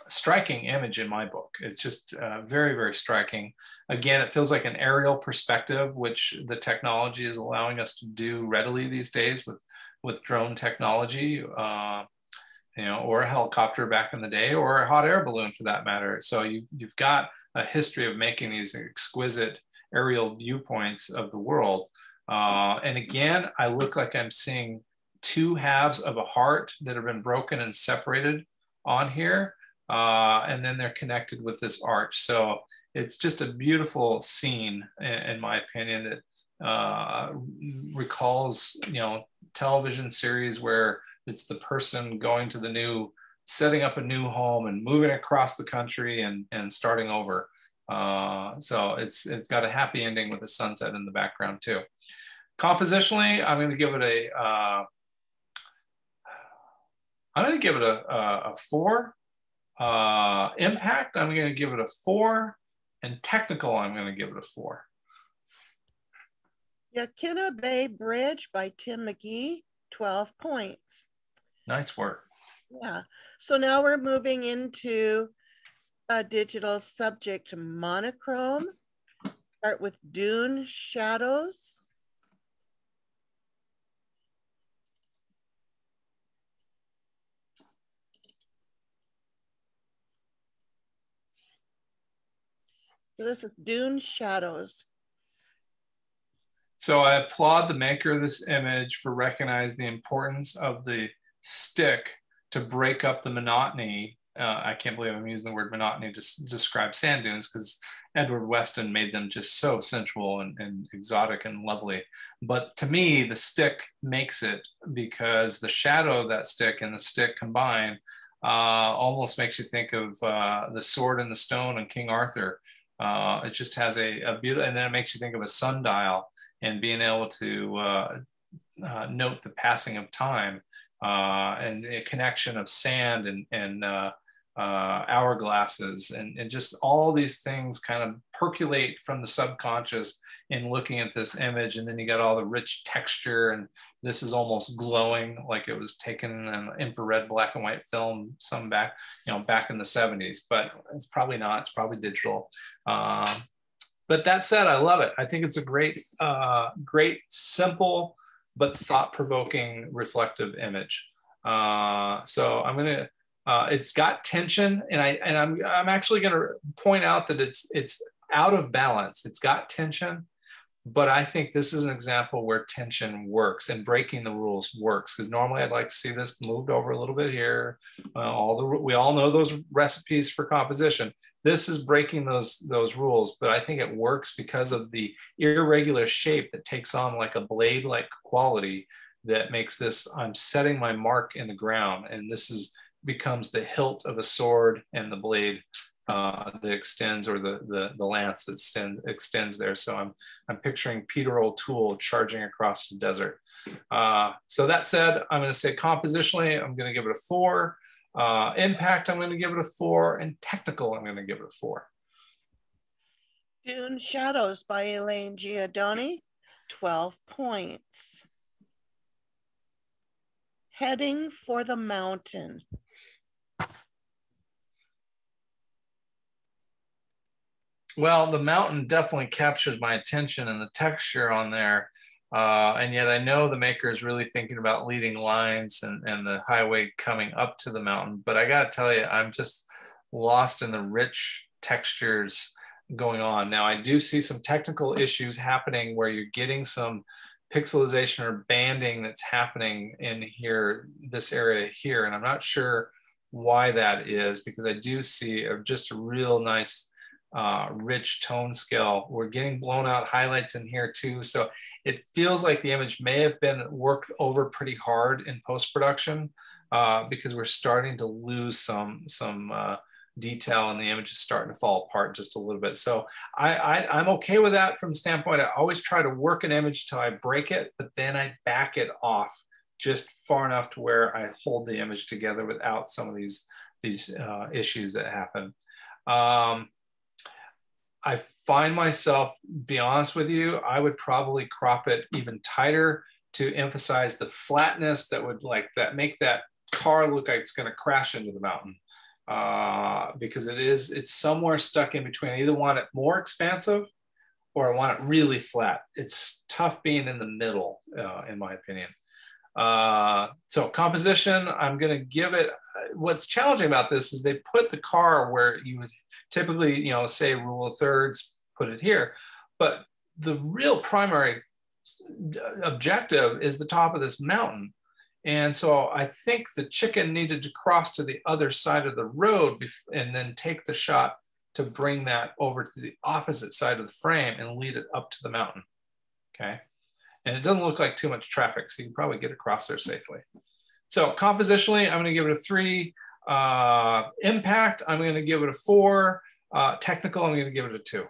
striking image in my book. It's just very, very striking. Again, it feels like an aerial perspective, which the technology is allowing us to do readily these days with drone technology. You know, or a helicopter back in the day, or a hot air balloon for that matter. So you've got a history of making these exquisite aerial viewpoints of the world. And again, I look like I'm seeing two halves of a heart that have been broken and separated on here. And then they're connected with this arch. So it's just a beautiful scene, in my opinion, that recalls, you know, television series where it's the person going to setting up a new home and moving across the country and starting over. So it's got a happy ending with the sunset in the background too. Compositionally, I'm going to give it a 4. Impact, I'm going to give it a 4. And technical, I'm going to give it a 4. Yaquina Bay Bridge by Tim McGee, 12 points. Nice work. Yeah. So now we're moving into a digital subject monochrome. Start with Dune Shadows. So this is Dune Shadows. So I applaud the maker of this image for recognizing the importance of the stick to break up the monotony. I can't believe I'm using the word monotony to describe sand dunes, because Edward Weston made them just so sensual and exotic and lovely. But to me, the stick makes it, because the shadow of that stick and the stick combined almost makes you think of the sword and the stone and King Arthur. It just has a beautiful, and then it makes you think of a sundial and being able to note the passing of time and a connection of sand and hourglasses and just all these things kind of percolate from the subconscious in looking at this image. And then you got all the rich texture, and this is almost glowing like it was taken in an infrared black and white film back in the 70s, but it's probably not, it's probably digital. But that said, I love it. I think it's a great, simple, but thought-provoking reflective image. So I'm gonna, it's got tension, and I'm actually gonna point out that it's out of balance. It's got tension, but I think this is an example where tension works and breaking the rules works, because normally I'd like to see this moved over a little bit here. We all know those recipes for composition. This is breaking those rules, but I think it works because of the irregular shape that takes on like a blade-like quality that makes this, I'm setting my mark in the ground, and this becomes the hilt of a sword and the blade that extends, or the lance that extends there. So I'm picturing Peter O'Toole charging across the desert. So that said, I'm going to say compositionally, I'm going to give it a 4. Impact, I'm going to give it a 4, and technical, I'm going to give it a 4. Dune Shadows by Elaine Giordani, 12 points. Heading for the Mountain. Well, the mountain definitely captures my attention, and the texture on there. And yet I know the maker is really thinking about leading lines and the highway coming up to the mountain. But I got to tell you, I'm just lost in the rich textures going on. Now, I do see some technical issues happening where you're getting some pixelization or banding that's happening in here, this area here. And I'm not sure why that is, because I do see just a real nice rich tone scale. We're getting blown out highlights in here too. So it feels like the image may have been worked over pretty hard in post-production because we're starting to lose some detail, and the image is starting to fall apart just a little bit. So I'm okay with that from the standpoint. I always try to work an image till I break it, but then I back it off just far enough to where I hold the image together without some of these issues that happen. I find myself, be honest with you, I would probably crop it even tighter to emphasize the flatness that would make that car look like it's going to crash into the mountain. Because it's somewhere stuck in between. I either want it more expansive or I want it really flat. It's tough being in the middle, in my opinion. So composition, I'm going to give it, what's challenging about this is they put the car where you would typically, say rule of thirds, put it here. But the real primary objective is the top of this mountain. And so I think the chicken needed to cross to the other side of the road and then take the shot to bring that over to the opposite side of the frame and lead it up to the mountain. Okay. And it doesn't look like too much traffic, so you can probably get across there safely. So compositionally, I'm going to give it a 3. Impact, I'm going to give it a 4. Technical, I'm going to give it a 2.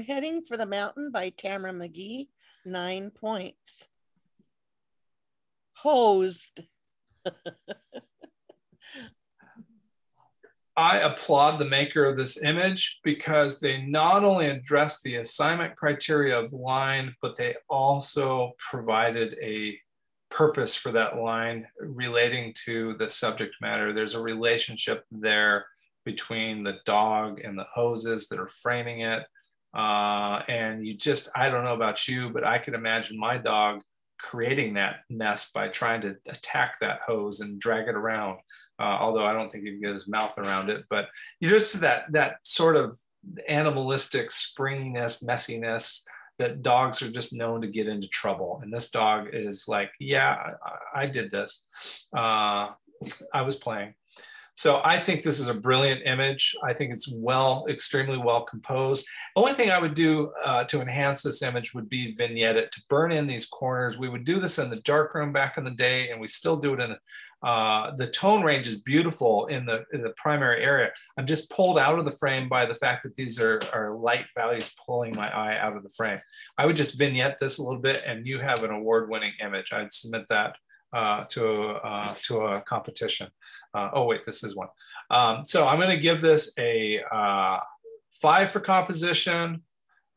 Heading for the Mountain by Tamara McGee, 9 points. Hosed. I applaud the maker of this image because they not only addressed the assignment criteria of line, but they also provided a purpose for that line relating to the subject matter. There's a relationship there between the dog and the hoses that are framing it. And I don't know about you, but I could imagine my dog creating that mess by trying to attack that hose and drag it around. Although I don't think he can get his mouth around it, but you just that sort of animalistic springiness, messiness that dogs are just known to get into trouble. And this dog is like, yeah, I did this. I was playing. So I think this is a brilliant image. I think it's extremely well composed. The only thing I would do to enhance this image would be vignette it, to burn in these corners. We would do this in the darkroom back in the day, and we still do it in the tone range is beautiful in the primary area. I'm just pulled out of the frame by the fact that these are light values pulling my eye out of the frame. I would just vignette this a little bit, and you have an award-winning image. I'd submit that to a competition. Oh wait, this is one. So I'm going to give this a 5 for composition,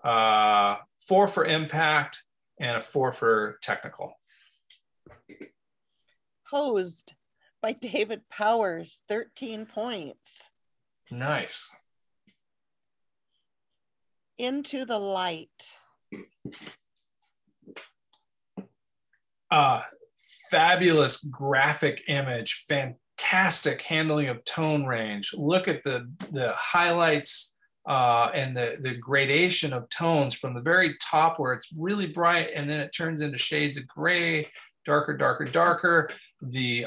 4 for impact, and a 4 for technical. Hosed by David Powers, 13 points. Nice. Into the Light. Fabulous graphic image, fantastic handling of tone range. Look at the highlights and the gradation of tones from the very top where it's really bright and then it turns into shades of gray, darker, darker, darker. The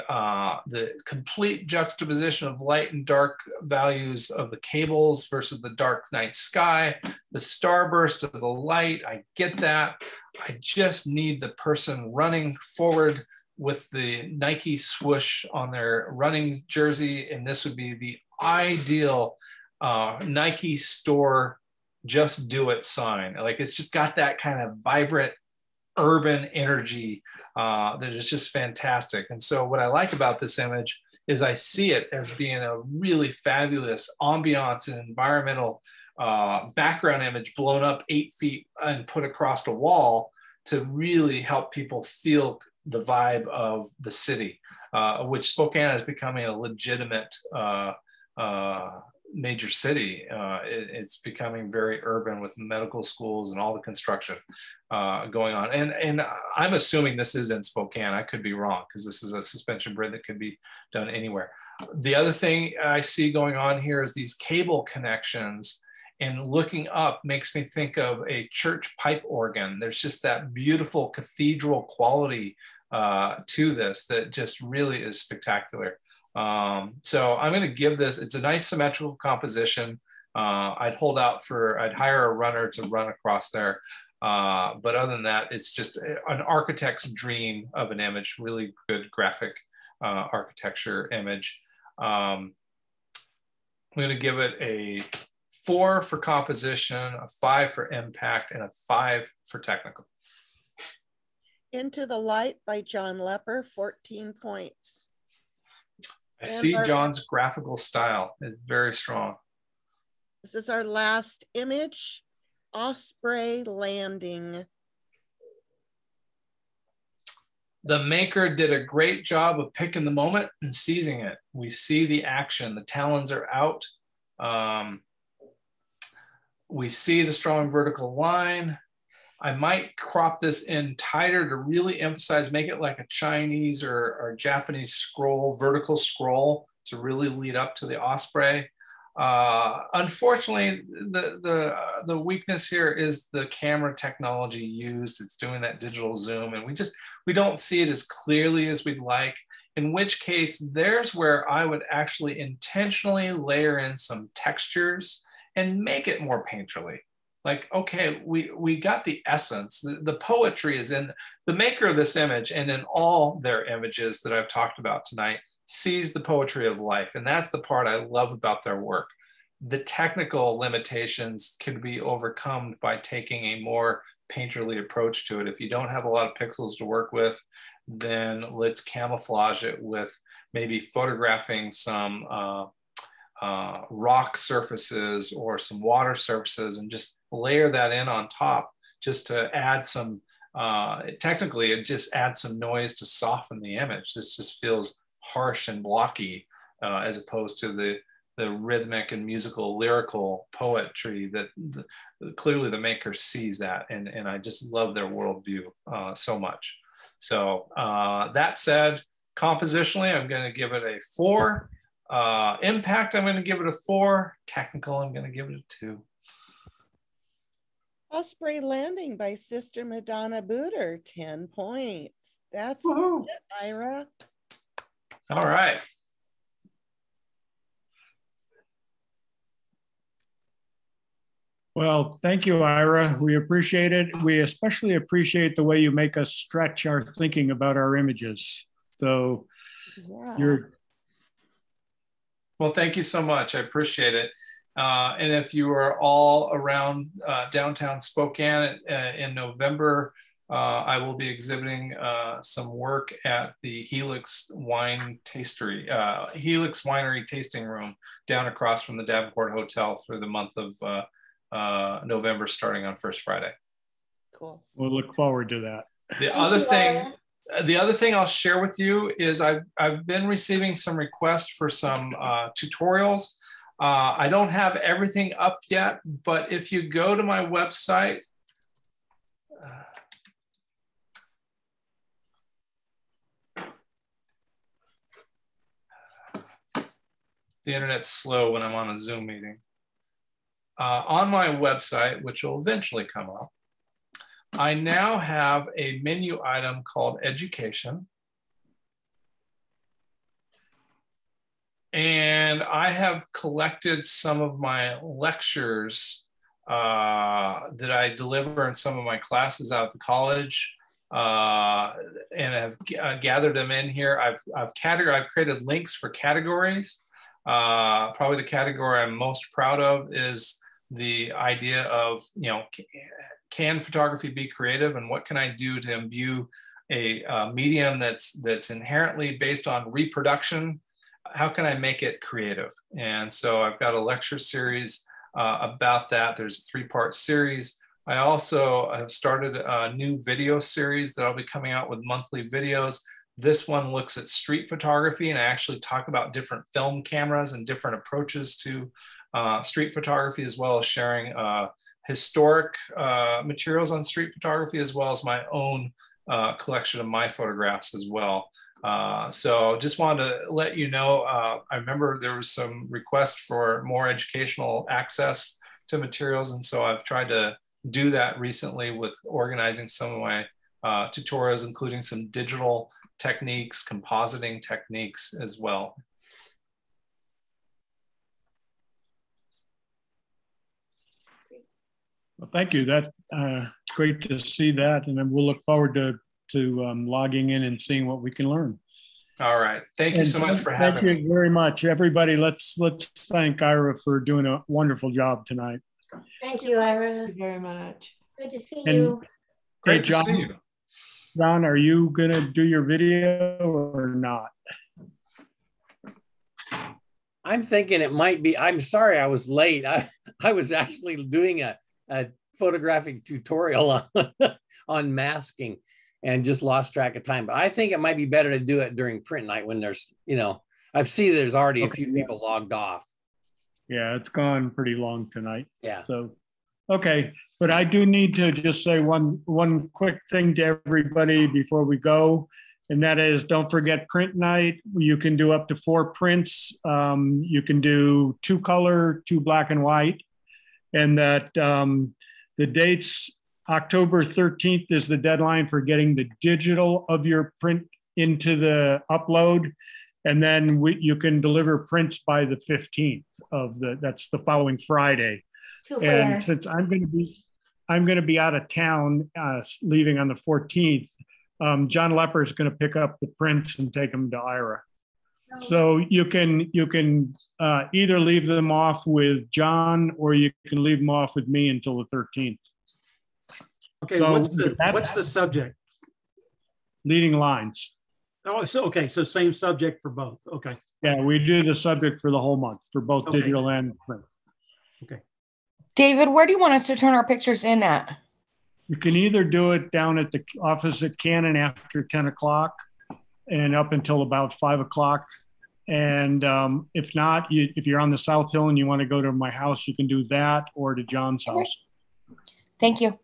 complete juxtaposition of light and dark values of the cables versus the dark night sky, the starburst of the light, I get that. I just need the person running forward with the Nike swoosh on their running jersey, and this would be the ideal Nike store just do it sign. Like, it's just got that kind of vibrant urban energy that is just fantastic. And so what I like about this image is I see it as being a really fabulous ambiance and environmental background image blown up 8 feet and put across a wall to really help people feel the vibe of the city, which Spokane is becoming a legitimate major city. It's becoming very urban with medical schools and all the construction going on. And I'm assuming this is in Spokane. I could be wrong because this is a suspension bridge that could be done anywhere. The other thing I see going on here is these cable connections, and looking up makes me think of a church pipe organ. There's just that beautiful cathedral quality to this that just really is spectacular. So I'm going to give this, it's a nice symmetrical composition. I'd hire a runner to run across there. But other than that, it's just an architect's dream of an image, really good graphic architecture image. I'm going to give it a 4 for composition, a 5 for impact, and a 5 for technical. Into the Light by John Lepper, 14 points. I see John's graphical style is very strong. This is our last image, Osprey Landing. The maker did a great job of picking the moment and seizing it. We see the action. The talons are out. We see the strong vertical line. I might crop this in tighter to really emphasize, make it like a Chinese or Japanese scroll, vertical scroll to really lead up to the osprey. Unfortunately, the weakness here is the camera technology used. It's doing that digital zoom, and we don't see it as clearly as we'd like, in which case there's where I would actually intentionally layer in some textures and make it more painterly. Like, okay, we got the essence. The poetry is in the maker of this image, and in all their images that I've talked about tonight, sees the poetry of life. And that's the part I love about their work. The technical limitations can be overcome by taking a more painterly approach to it. If you don't have a lot of pixels to work with, then let's camouflage it with maybe photographing some rock surfaces or some water surfaces and just layer that in on top just to add some, technically it just adds some noise to soften the image. This just feels harsh and blocky as opposed to the rhythmic and musical lyrical poetry that clearly the maker sees that. And I just love their worldview so much. So that said, compositionally, I'm going to give it a 4. Impact, I'm going to give it a 4. Technical, I'm going to give it a 2. Osprey Landing by Sister Madonna Booter, 10 points. That's Woohoo. it, Ira. All right. Well, thank you, Ira. We appreciate it. We especially appreciate the way you make us stretch our thinking about our images. So Well, thank you so much. I appreciate it. And if you are all around downtown Spokane in November, I will be exhibiting some work at the Helix Winery Tasting Room down across from the Davenport Hotel through the month of November, starting on First Friday. Cool. We'll look forward to that. The other thing I'll share with you is I've been receiving some requests for some tutorials. I don't have everything up yet, but if you go to my website, the internet's slow when I'm on a Zoom meeting. On my website, which will eventually come up, I now have a menu item called Education. And I have collected some of my lectures that I deliver in some of my classes out of the college, and have gathered them in here. I've created links for categories. Probably the category I'm most proud of is the idea of, can photography be creative, and what can I do to imbue a medium that's inherently based on reproduction? How can I make it creative? And so I've got a lecture series about that. There's a 3-part series. I also have started a new video series that I'll be coming out with monthly videos. This one looks at street photography, and I actually talk about different film cameras and different approaches to street photography, as well as sharing historic materials on street photography, as well as my own collection of my photographs as well. So just wanted to let you know, I remember there was some request for more educational access to materials. And so I've tried to do that recently with organizing some of my tutorials, including some digital techniques, compositing techniques as well. Well, thank you. That's great to see that. And then we'll look forward to logging in and seeing what we can learn. All right. Thank you so much for having me. Thank you very much. Everybody, let's thank Ira for doing a wonderful job tonight. Thank you, Ira. Thank you very much. Good to see you. Great to see you. John, are you gonna do your video or not? I'm thinking it might be. I'm sorry I was late. I was actually doing a photographic tutorial on masking and just lost track of time. But I think it might be better to do it during print night when there's, I see there's already a few people logged off. Yeah, it's gone pretty long tonight. Yeah. So, okay. But I do need to just say one quick thing to everybody before we go. And that is, don't forget print night. You can do up to 4 prints. You can do 2 color, 2 black and white. And that the dates, October 13th is the deadline for getting the digital of your print into the upload. And then you can deliver prints by the 15th that's the following Friday. And since I'm going to be out of town, leaving on the 14th, John Lepper is going to pick up the prints and take them to Ira. So you can either leave them off with John or you can leave them off with me until the 13th. Okay, so what's the subject? Leading lines. Oh, so okay, so same subject for both. Okay. Yeah, we do the subject for the whole month for both digital and print. Okay. David, where do you want us to turn our pictures in at? You can either do it down at the office at Cannon after 10 o'clock and up until about 5 o'clock. And if not, if you're on the South Hill and you want to go to my house, you can do that or to John's house. Thank you.